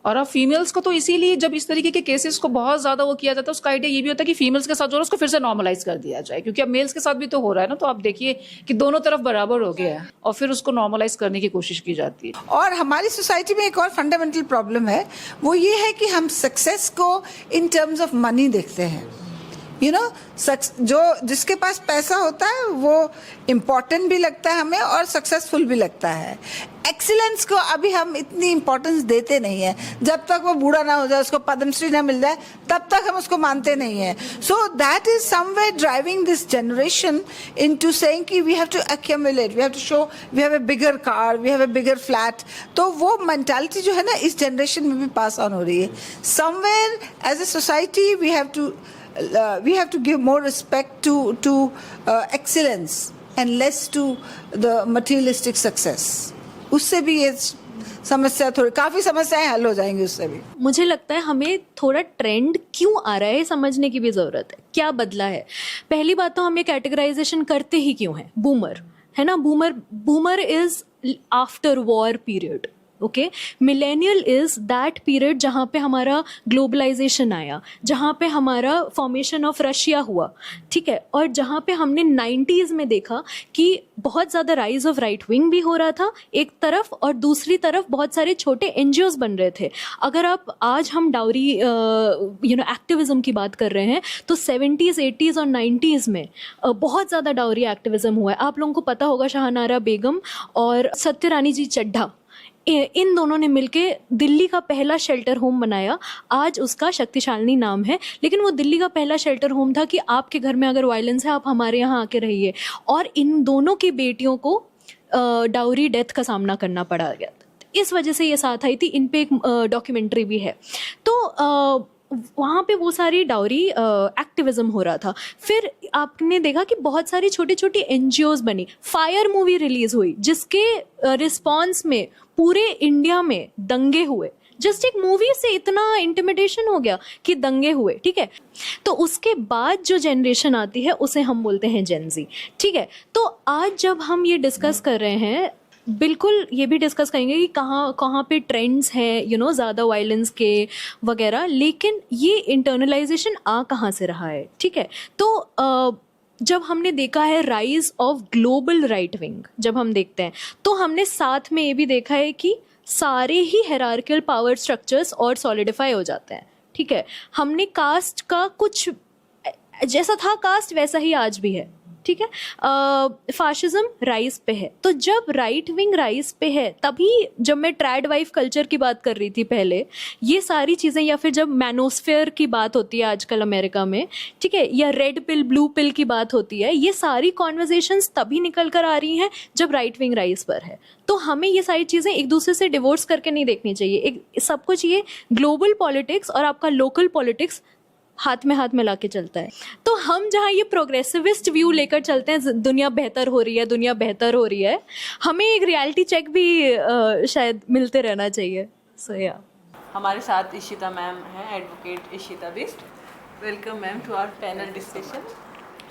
और अब फीमेल्स को तो इसीलिए जब इस तरीके के केसेस को बहुत ज्यादा वो किया जाता है, उसका आइडिया ये भी होता है कि फीमेल्स के साथ जो है उसको फिर से नॉर्मलाइज कर दिया जाए, क्योंकि अब मेल्स के साथ भी तो हो रहा है ना। तो आप देखिए कि दोनों तरफ बराबर हो गया है, और फिर उसको नॉर्मलाइज करने की कोशिश की जाती है। और हमारी सोसाइटी में एक और फंडामेंटल प्रॉब्लम है, वो ये है कि हम सक्सेस को इन टर्म्स ऑफ मनी देखते हैं। यू नो, जो जिसके पास पैसा होता है वो इम्पोर्टेंट भी लगता है हमें और सक्सेसफुल भी लगता है। एक्सीलेंस को अभी हम इतनी इम्पोर्टेंस देते नहीं है। जब तक वो बूढ़ा ना हो जाए, उसको पद्मश्री ना मिल जाए, तब तक हम उसको मानते नहीं है। So that is somewhere driving this generation into saying कि we have to accumulate, we have to show we have a bigger car, we have a bigger flat. तो वो मेंटालिटी जो है ना, इस जनरेशन में भी पास ऑन हो रही है। Somewhere as a society we have to give more respect to excellence and less to the materialistic success. उससे भी ये समस्या, थोड़ी काफी समस्याएं हल हो जाएंगी उससे भी। मुझे लगता है हमें थोड़ा ट्रेंड क्यों आ रहा है समझने की भी जरूरत है, क्या बदला है। पहली बात तो हम ये कैटेगराइजेशन करते ही क्यों है, बूमर है ना, boomer is after war period, okay. Millennial is that period जहाँ पे हमारा ग्लोबलाइजेशन आया, जहाँ पे हमारा फॉर्मेशन ऑफ रशिया हुआ, ठीक है, और जहाँ पे हमने 90s में देखा कि बहुत ज़्यादा राइज ऑफ राइट विंग भी हो रहा था एक तरफ, और दूसरी तरफ बहुत सारे छोटे NGOs बन रहे थे। अगर आप आज हम डाउरी एक्टिविज्म की बात कर रहे हैं, तो 70s, 80s और 90s में बहुत ज़्यादा डाउरी एक्टिविज्म हुआ है। आप लोगों को पता होगा शाहनारा बेगम और सत्यरानी जी चड्ढा, इन दोनों ने मिलके दिल्ली का पहला शेल्टर होम बनाया। आज उसका शक्तिशालिनी नाम है, लेकिन वो दिल्ली का पहला शेल्टर होम था कि आपके घर में अगर वायलेंस है, आप हमारे यहाँ आके रहिए। और इन दोनों की बेटियों को डाउरी डेथ का सामना करना पड़ा गया, इस वजह से ये साथ आई थी। इन पे एक डॉक्यूमेंट्री भी है। तो वहाँ पे वो सारी डाउरी एक्टिविज्म हो रहा था। फिर आपने देखा कि बहुत सारी छोटी छोटी NGOs बनी। फायर मूवी रिलीज हुई, जिसके रिस्पॉन्स में पूरे इंडिया में दंगे हुए, जस्ट एक मूवी से इतना इंटिमिडेशन हो गया कि दंगे हुए, ठीक है। तो उसके बाद जो जनरेशन आती है उसे हम बोलते हैं जेनजी, ठीक है। तो आज जब हम ये डिस्कस कर रहे हैं, बिल्कुल ये भी डिस्कस करेंगे कि कहाँ पे ट्रेंड्स हैं ज़्यादा वायलेंस के वगैरह, लेकिन ये इंटरनलाइजेशन कहाँ से रहा है, ठीक है। तो जब हमने देखा है rise of global right wing, जब हम देखते हैं तो हमने साथ में ये भी देखा है कि सारे ही हायरार्किकल पावर स्ट्रक्चर्स और सॉलिडिफाई हो जाते हैं, ठीक है। हमने कास्ट का कुछ जैसा था कास्ट वैसा ही आज भी है, ठीक है। फाशिज्म राइज पे है, तो जब राइट विंग राइज पे है, तभी जब मैं ट्रैड वाइफ कल्चर की बात कर रही थी पहले, ये सारी चीज़ें, या फिर जब मैनोस्फेयर की बात होती है आजकल अमेरिका में, ठीक है, या रेड पिल ब्लू पिल की बात होती है, ये सारी कॉन्वर्जेशंस तभी निकल कर आ रही हैं जब राइट विंग राइज पर है। तो हमें ये सारी चीज़ें एक दूसरे से डिवोर्स करके नहीं देखनी चाहिए। एक सब कुछ ये ग्लोबल पॉलिटिक्स और आपका लोकल पॉलिटिक्स हाथ में हाथ मिला के चलता है। तो हम जहाँ ये प्रोग्रेसिविस्ट व्यू लेकर चलते हैं, दुनिया बेहतर हो रही है, दुनिया बेहतर हो रही है, हमें एक रियलिटी चेक भी शायद मिलते रहना चाहिए। सो या हमारे साथ इशिता मैम हैं, advocate Ishita Bisht. Welcome ma'am to our panel discussion.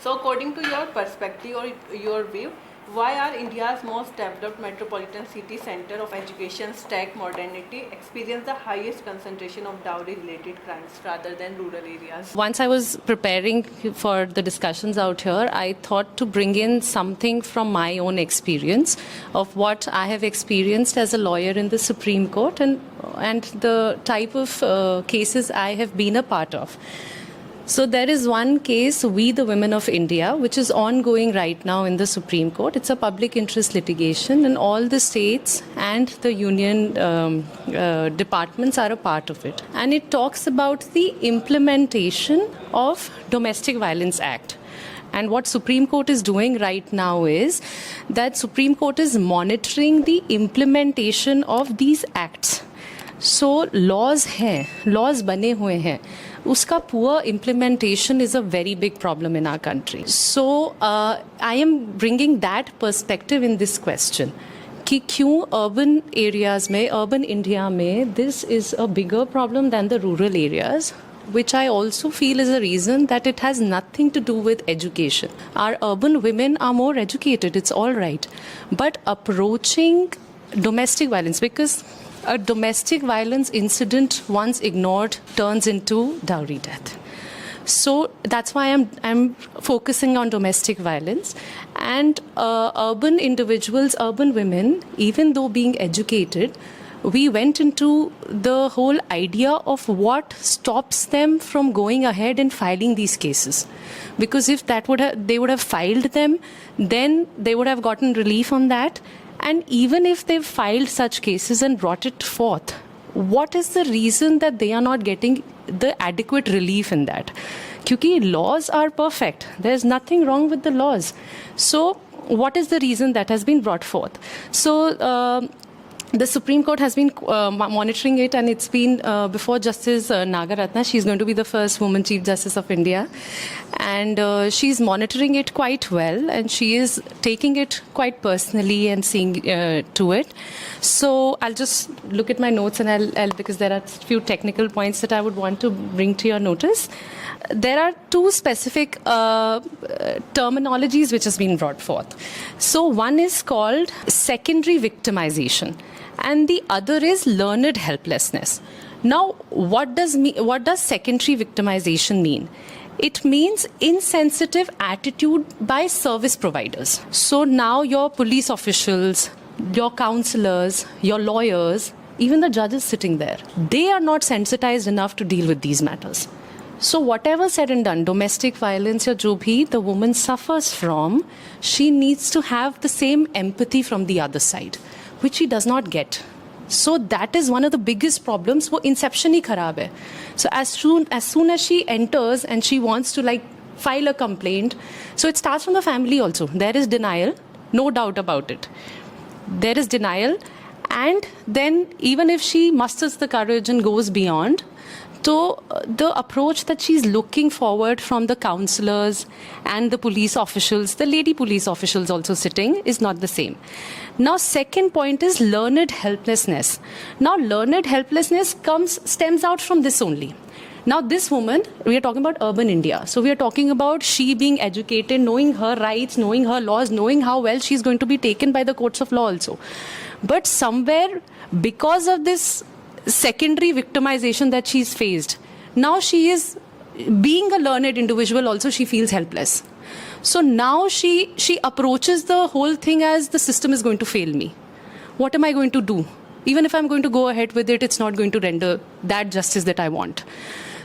So according to your perspective और your view, why are India's most developed metropolitan city center of education, tech, modernity experience the highest concentration of dowry related crimes rather than rural areas? Once I was preparing for the discussions out here, I thought to bring in something from my own experience of what I have experienced as a lawyer in the Supreme Court and the type of cases I have been a part of. So there is one case, We the Women of India, which is ongoing right now in the Supreme Court. It's a public interest litigation, and all the states and the union departments are a part of it. And it talks about the implementation of Domestic Violence Act. And what Supreme Court is doing right now is that Supreme Court is monitoring the implementation of these acts. So laws हैं, laws बने हुए हैं, उसका poor implementation is a very big problem in our country. So I am bringing that perspective in this question कि क्यों urban areas में, urban India में this is a bigger problem than the rural areas, which I also feel is a reason that it has nothing to do with education. Our urban women are more educated, it's all right, but approaching domestic violence, because a domestic violence incident once ignored turns into dowry death. So that's why I'm focusing on domestic violence. And urban individuals, urban women, even though being educated, we went into the whole idea of what stops them from going ahead and filing these cases. Because if they would have filed them, then they would have gotten relief on that. And even if they've filed such cases and brought it forth, what is the reason that they are not getting the adequate relief in that? Because laws are perfect. There's nothing wrong with the laws. So what is the reason that has been brought forth? So the Supreme Court has been monitoring it, and it's been before Justice Nagaratna. She's going to be the first woman Chief Justice of India, and she's monitoring it quite well, and she is taking it quite personally and seeing to it. So I'll just look at my notes, and I'll because there are a few technical points that I would want to bring to your notice. There are two specific terminologies which has been brought forth. So one is called secondary victimization, and the other is learned helplessness. Now, what does secondary victimization mean? It means insensitive attitude by service providers. So now your police officials, your counselors, your lawyers, even the judges sitting there, they are not sensitized enough to deal with these matters. So whatever said and done, domestic violence or jo bhi the woman suffers from, she needs to have the same empathy from the other side, which she does not get. So that is one of the biggest problems. वो inception ही खराब है. So as soon as she enters and she wants to like file a complaint, so it starts from the family also. There is denial, no doubt about it. There is denial, and then even if she musters the courage and goes beyond, So the approach that she's looking forward from the counselors and the police officials, the lady police officials also sitting, is not the same. Now, second point is learned helplessness. Now, learned helplessness stems out from this only. Now, this woman, we are talking about urban India. So we are talking about she being educated, knowing her rights, knowing her laws, knowing how well she's going to be taken by the courts of law also. But somewhere, because of this secondary victimization that she's faced, now she is, being a learned individual also, she feels helpless. So now she approaches the whole thing as the system is going to fail me. What am I going to do? Even if I'm going to go ahead with it, it's not going to render that justice that I want.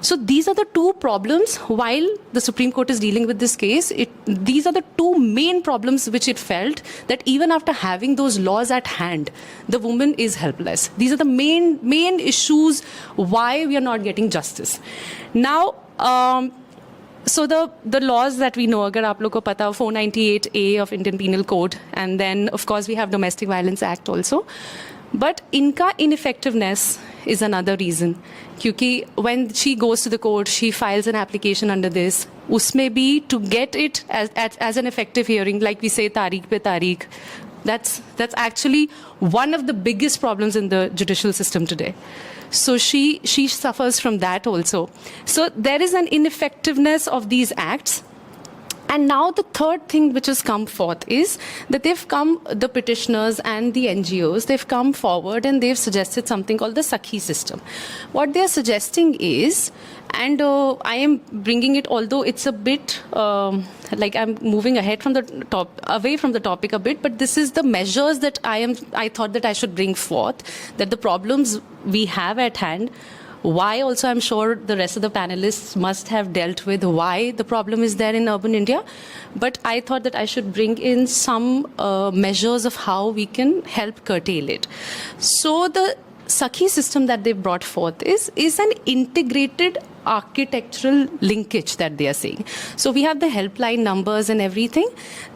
So these are the two problems while the Supreme Court is dealing with this case. These are the two main problems which it felt that even after having those laws at hand, the woman is helpless. These are the main issues why we are not getting justice. Now, so the laws that we know, agar aap log ko pata ho, 498A of Indian Penal Code, and then of course we have Domestic Violence Act also. But inka ineffectiveness is another reason. Kyunki when she goes to the court, she files an application under this. Usme bhi to get it as an effective hearing, like we say, tariq pe tariq. That's actually one of the biggest problems in the judicial system today. So she suffers from that also. So there is an ineffectiveness of these acts. And now the third thing which has come forth is that the petitioners and the NGOs, they've come forward and they've suggested something called the Sakhi system. What they're suggesting is, and I am bringing it, although it's a bit like I'm moving ahead from away from the topic a bit, but this is the measures that I thought that I should bring forth, that the problems we have at hand, why also I'm sure the rest of the panelists must have dealt with why the problem is there in urban India. But I thought that I should bring in some measures of how we can help curtail it. So the Sakhi system that they brought forth is an integrated architectural linkage that they are saying. So we have the helpline numbers and everything.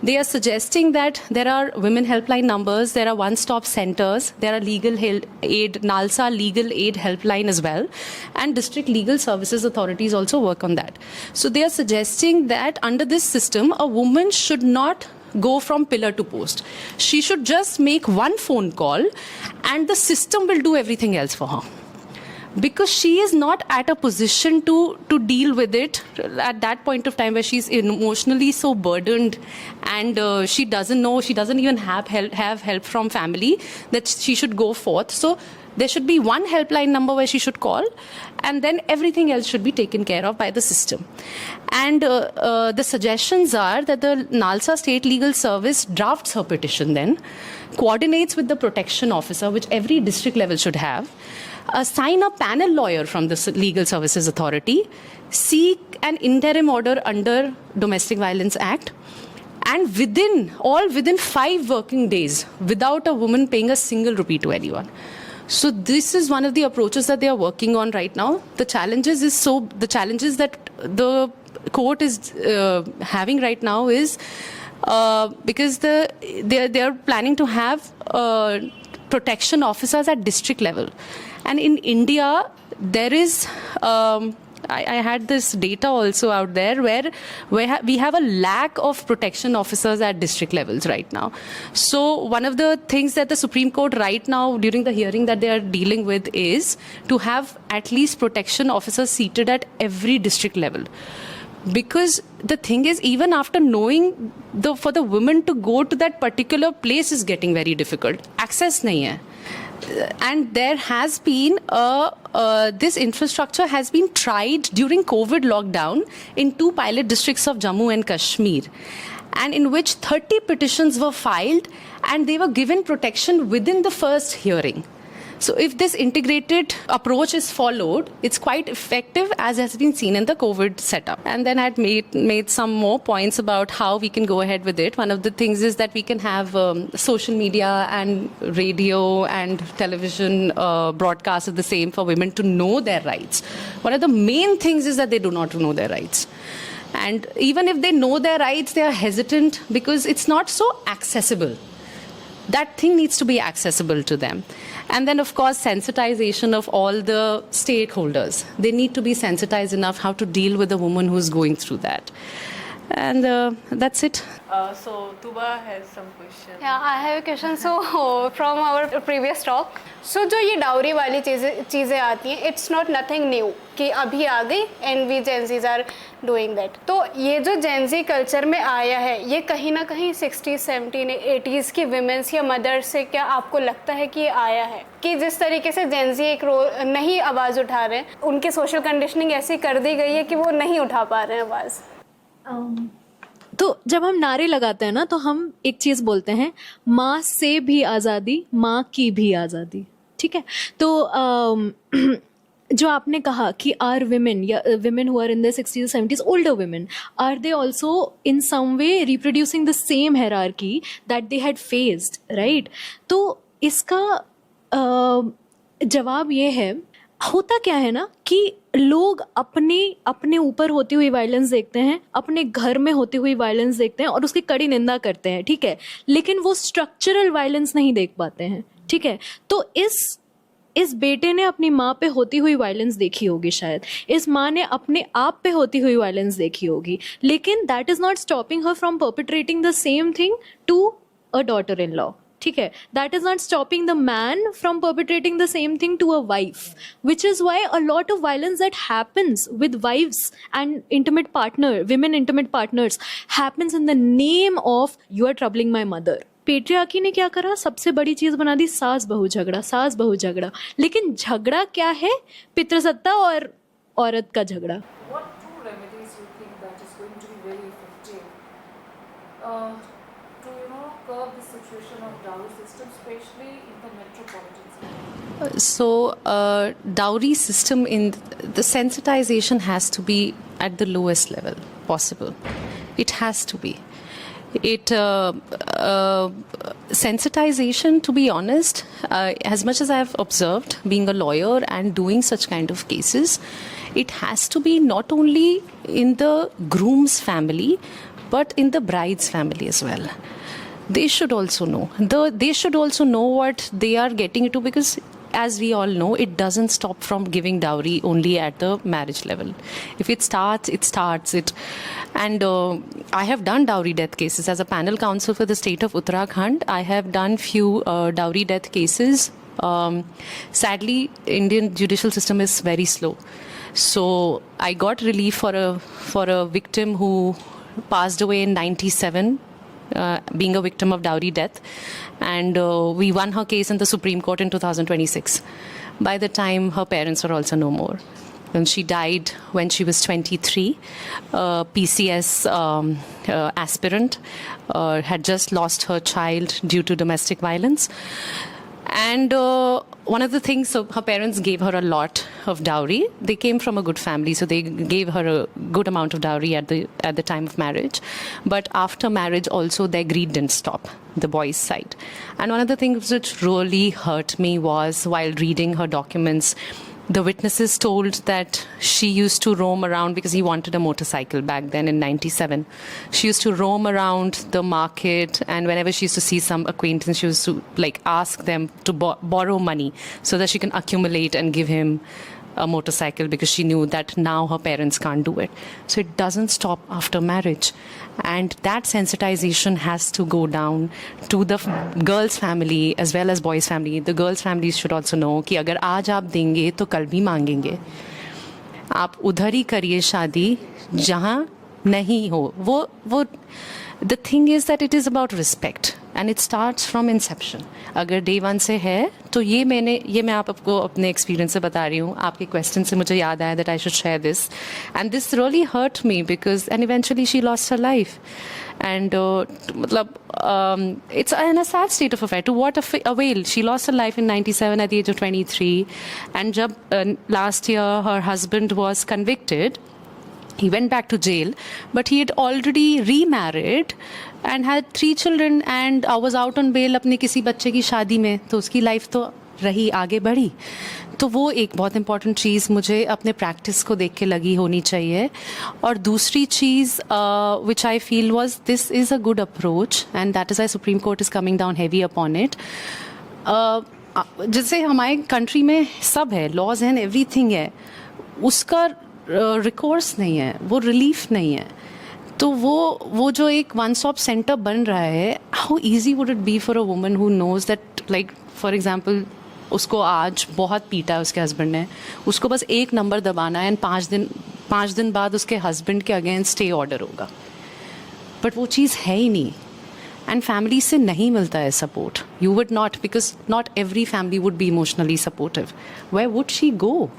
They are suggesting that there are women helpline numbers, there are one-stop centers, there are legal aid, NALSA legal aid helpline as well, and district legal services authorities also work on that. So they are suggesting that under this system, a woman should not go from pillar to post. She should just make one phone call and the system will do everything else for her. Because she is not at a position to deal with it at that point of time where she's emotionally so burdened and she doesn't know, she doesn't even have help from family, that she should go forth. So there should be one helpline number where she should call, and then everything else should be taken care of by the system. And the suggestions are that the NALSA State Legal Service drafts her petition then, coordinates with the protection officer, which every district level should have, assign a panel lawyer from the Legal Services Authority, seek an interim order under Domestic Violence Act, and within 5 working days, without a woman paying a single rupee to anyone. So this is one of the approaches that they are working on right now. The challenges that the court is having right now is because they are planning to have protection officers at district level. And in India, there is, I had this data also out there where we have a lack of protection officers at district levels right now. So one of the things that the Supreme Court right now during the hearing that they are dealing with is to have at least protection officers seated at every district level. Because the thing is, even after knowing for the women to go to that particular place is getting very difficult. Access nahi hai. And there has been this infrastructure has been tried during COVID lockdown in 2 pilot districts of Jammu and Kashmir, and in which 30 petitions were filed and they were given protection within the first hearing. So if this integrated approach is followed, it's quite effective, as has been seen in the COVID setup. And then I had made some more points about how we can go ahead with it. One of the things is that we can have social media and radio and television broadcasts of the same for women to know their rights. One of the main things is that they do not know their rights. And even if they know their rights, they are hesitant because it's not so accessible. That thing needs to be accessible to them. And then, of course, sensitization of all the stakeholders. They need to be sensitized enough how to deal with a woman who's going through that. And that's it. So Tuba has some questions. Yeah, I have a question. So from our previous talk, so जो ये dowry वाली चीज़ें आती हैं, it's not nothing new कि अभी आ गई and we Gen Zs are doing that. तो ये जो Gen Z कल्चर में आया है, ये कहीं ना कहीं 60s, 70s, 80s की women's या mothers से क्या आपको लगता है कि ये आया है कि जिस तरीके से Gen Z एक रोल नहीं आवाज़ उठा रहे हैं, उनकी सोशल कंडीशनिंग ऐसी कर दी गई है कि वो नहीं उठा पा रहे हैं आवाज़. तो जब हम नारे लगाते हैं ना, तो हम एक चीज बोलते हैं, माँ से भी आज़ादी, माँ की भी आज़ादी. ठीक है. तो जो आपने कहा कि आर विमेन या women who are in the 60s 70s, older women, are they also in some way reproducing the same hierarchy that they had faced, right? तो इसका जवाब ये है, होता क्या है ना कि लोग अपने ऊपर होती हुई वायलेंस देखते हैं, अपने घर में होती हुई वायलेंस देखते हैं और उसकी कड़ी निंदा करते हैं, ठीक है, लेकिन वो स्ट्रक्चरल वायलेंस नहीं देख पाते हैं, ठीक है. तो इस बेटे ने अपनी माँ पे होती हुई वायलेंस देखी होगी, शायद इस माँ ने अपने आप पे होती हुई वायलेंस देखी होगी, लेकिन that is not stopping her from perpetrating the same thing to a daughter in law. ठीक है, that is not stopping the man from perpetrating the same thing to a wife, which is why a lot of violence that happens with wives and women intimate partners happens in the name of you are troubling my mother. Patriarchy ने क्या करा, सबसे बड़ी चीज बना दी सास बहू झगड़ा. लेकिन झगड़ा क्या है? पितृसत्ता और औरत का झगड़ा. What two remedies you think that is going to be very effective to curb the situation of dowry system, especially in the metropolitan cities? So, dowry system, in the sensitization has to be at the lowest level possible. It has to be. Sensitization, to be honest, as much as I have observed being a lawyer and doing such kind of cases, it has to be not only in the groom's family but in the bride's family as well. They should also know. They should also know what they are getting into, because as we all know, it doesn't stop from giving dowry only at the marriage level. If it starts. And I have done dowry death cases as a panel counsel for the state of Uttarakhand. I have done few dowry death cases. Sadly, Indian judicial system is very slow. So I got relief for a victim who passed away in 97. Being a victim of dowry death, and we won her case in the Supreme Court in 2026. By the time her parents were also no more, and she died when she was 23. PCS aspirant had just lost her child due to domestic violence. And one of the things, so her parents gave her a lot of dowry. They came from a good family, so they gave her a good amount of dowry at the time of marriage. But after marriage also, their greed didn't stop, the boys' side. And one of the things which really hurt me was, while reading her documents, the witnesses told that she used to roam around, because he wanted a motorcycle back then in 97. She used to roam around the market, and whenever she used to see some acquaintance, she used to ask them to borrow money so that she can accumulate and give him a motorcycle, because she knew that now her parents can't do it. So it doesn't stop after marriage. And that sensitization has to go down to the girl's family as well as boy's family. The girl's families should also know कि अगर आज आप देंगे तो कल भी मांगेंगे. आप उधर ही करिए शादी जहाँ नहीं हो. वो the thing is that it is about respect and it starts from inception. अगर day one से है तो ये मैं आपको अपने experience से बता रही हूँ. आपके question से मुझे याद आया that I should share this, and this really hurt me because and eventually she lost her life. And it's in a sad state of affair. To what avail? She lost her life in 97 at the age of 23, and jab last year her husband was convicted. He went back to jail, but he had already remarried and had 3 children and was out on bail अपने किसी बच्चे की शादी में. तो उसकी life तो रही, आगे बढ़ी. तो वो एक बहुत इंपॉर्टेंट चीज़ मुझे अपने प्रैक्टिस को देख के लगी होनी चाहिए. और दूसरी चीज़ which I feel was this is a good approach, and that is why Supreme Court is coming down heavy upon it. जैसे हमारे कंट्री में सब है, लॉज एंड एवरीथिंग है, उसका रिकोर्स नहीं है, वो रिलीफ नहीं है. तो वो जो एक वन स्टॉप सेंटर बन रहा है, how easy would it be for a woman who knows that, like for example उसको आज बहुत पीटा है उसके हस्बैंड ने, उसको बस एक नंबर दबाना है एंड 5 दिन बाद उसके हस्बैंड के अगेंस्ट स्टे ऑर्डर होगा. बट वो चीज़ है ही नहीं, एंड फैमिली से नहीं मिलता है support. You would not, because not every family would be emotionally supportive. Where would she go?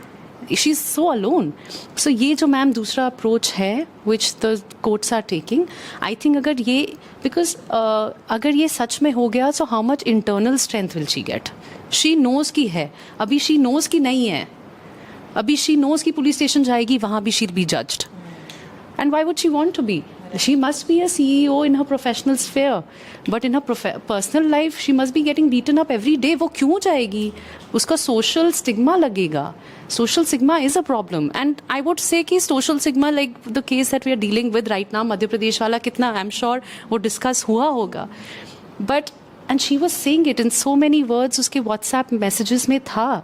She is so alone. So ये जो मैम दूसरा अप्रोच है which the courts are taking, I think अगर ये, बिकॉज अगर ये सच में हो गया, so how much internal strength will she get? She knows की है, अभी शी नोज़ की नहीं है, अभी शी नोज़ की पुलिस स्टेशन जाएगी, वहाँ भी she be judged. And why would she want to be? She must be a CEO in her professional sphere, but in her personal life she must be getting beaten up every day. वो क्यों जाएगी? उसका social stigma लगेगा. Social stigma is a problem, and I would say कि social stigma, like the case that we are dealing with right now, Madhya Pradesh वाला, कितना I'm sure वो discuss हुआ होगा. But and she was saying it in so many words, उसके WhatsApp messages में था.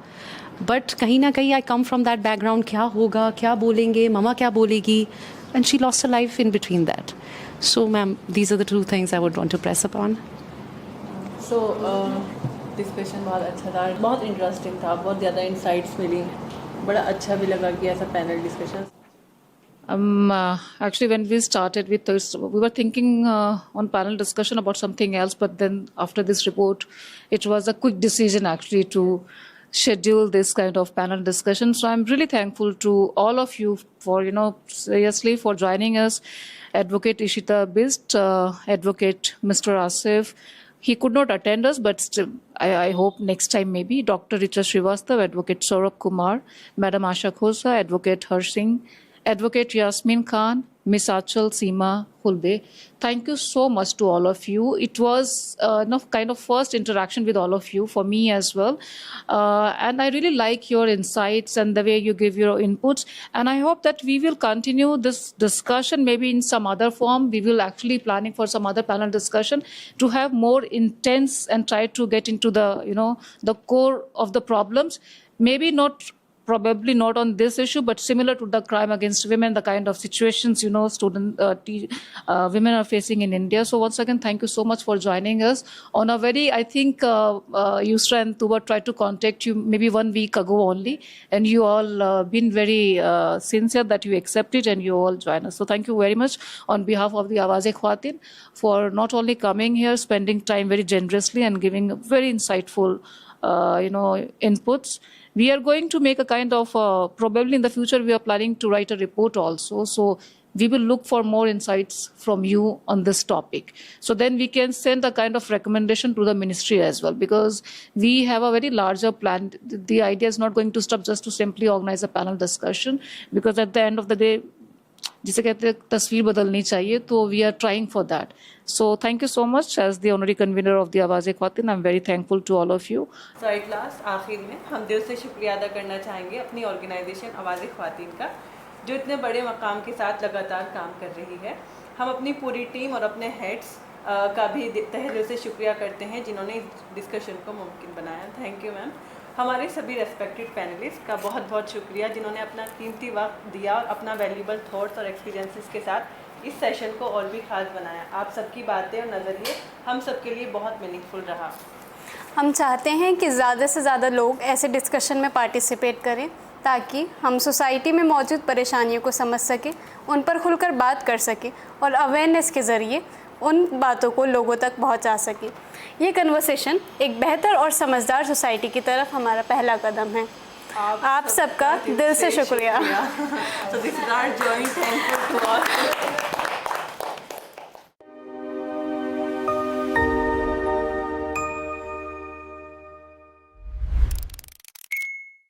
But कहीं ना कहीं I come from that background, क्या होगा, क्या बोलेंगे, ममा क्या बोलेगी, and she lost her life in between that. So ma'am, these are the two things I would want to press upon. So discussion बहुत अच्छा था, बहुत इंटरेस्टिंग था, बहुत ज़्यादा इंसाइट्स मिली, बड़ा अच्छा भी लगा कि ऐसा panel discussion. Actually, when we started with this, we were thinking on panel discussion about something else, but then after this report, it was a quick decision actually to schedule this kind of panel discussion. So I'm really thankful to all of you for, seriously for joining us. Advocate Ishita Bist, Advocate Mr. Asif. He could not attend us, but still, I hope next time maybe. Dr. Richa Srivastav, Advocate Saurabh Kumar, Madam Asha Khosa, Advocate Harsh Singh, Advocate Yasmin Khan, Miss Achal Seema Hulbe. Thank you so much to all of you. It was kind of first interaction with all of you for me as well. And I really like your insights and the way you give your inputs. And I hope that we will continue this discussion maybe in some other form. We will actually planning for some other panel discussion to have more intense and try to get into the, the core of the problems. Maybe probably not on this issue, but similar to the crime against women, the kind of situations, women are facing in India. So once again, thank you so much for joining us on a very, I think, Yusra and Tuba tried to contact you maybe 1 week ago only, and you all been very sincere that you accepted and you all join us. So thank you very much on behalf of the Awaaz-e Khwateen for not only coming here, spending time very generously and giving very insightful, inputs. We are going to make a kind of, probably in the future, we are planning to write a report also. So we will look for more insights from you on this topic. So then we can send a kind of recommendation to the ministry as well, because we have a very larger plan. The idea is not going to stop just to simply organize a panel discussion, because at the end of the day, जिसे कहते हैं तस्वीर बदलनी चाहिए, तो we are trying for that. So thank you so much as the honorary convener of the Awaaz-e Khwateen. I'm very thankful to all of you. So at last आखिर में हम दिल से शुक्रिया अदा करना चाहेंगे अपनी ऑर्गेनाइजेशन आवाज़ ख्वातीन का, जो इतने बड़े मकाम के साथ लगातार काम कर रही है. हम अपनी पूरी टीम और अपने हेड्स का भी तहे दिल से शुक्रिया करते हैं जिन्होंने इस डिस्कशन को मुमकिन बनाया. Thank you ma'am. हमारे सभी रेस्पेक्टेड पैनलिस्ट का बहुत बहुत शुक्रिया जिन्होंने अपना कीमती वक्त दिया और अपना वैल्यूबल थॉट्स और एक्सपीरियंसेस के साथ इस सेशन को और भी ख़ास बनाया. आप सबकी बातें और नज़रिए हम सबके लिए बहुत मीनिंगफुल रहा. हम चाहते हैं कि ज़्यादा से ज़्यादा लोग ऐसे डिस्कशन में पार्टिसिपेट करें, ताकि हम सोसाइटी में मौजूद परेशानियों को समझ सकें, उन पर खुलकर बात कर सकें और अवेयरनेस के ज़रिए उन बातों को लोगों तक पहुंचा सकें. ये कन्वर्सेशन एक बेहतर और समझदार सोसाइटी की तरफ हमारा पहला कदम है. आप सबका दिल से शुक्रिया. So this is our joint thank you to all.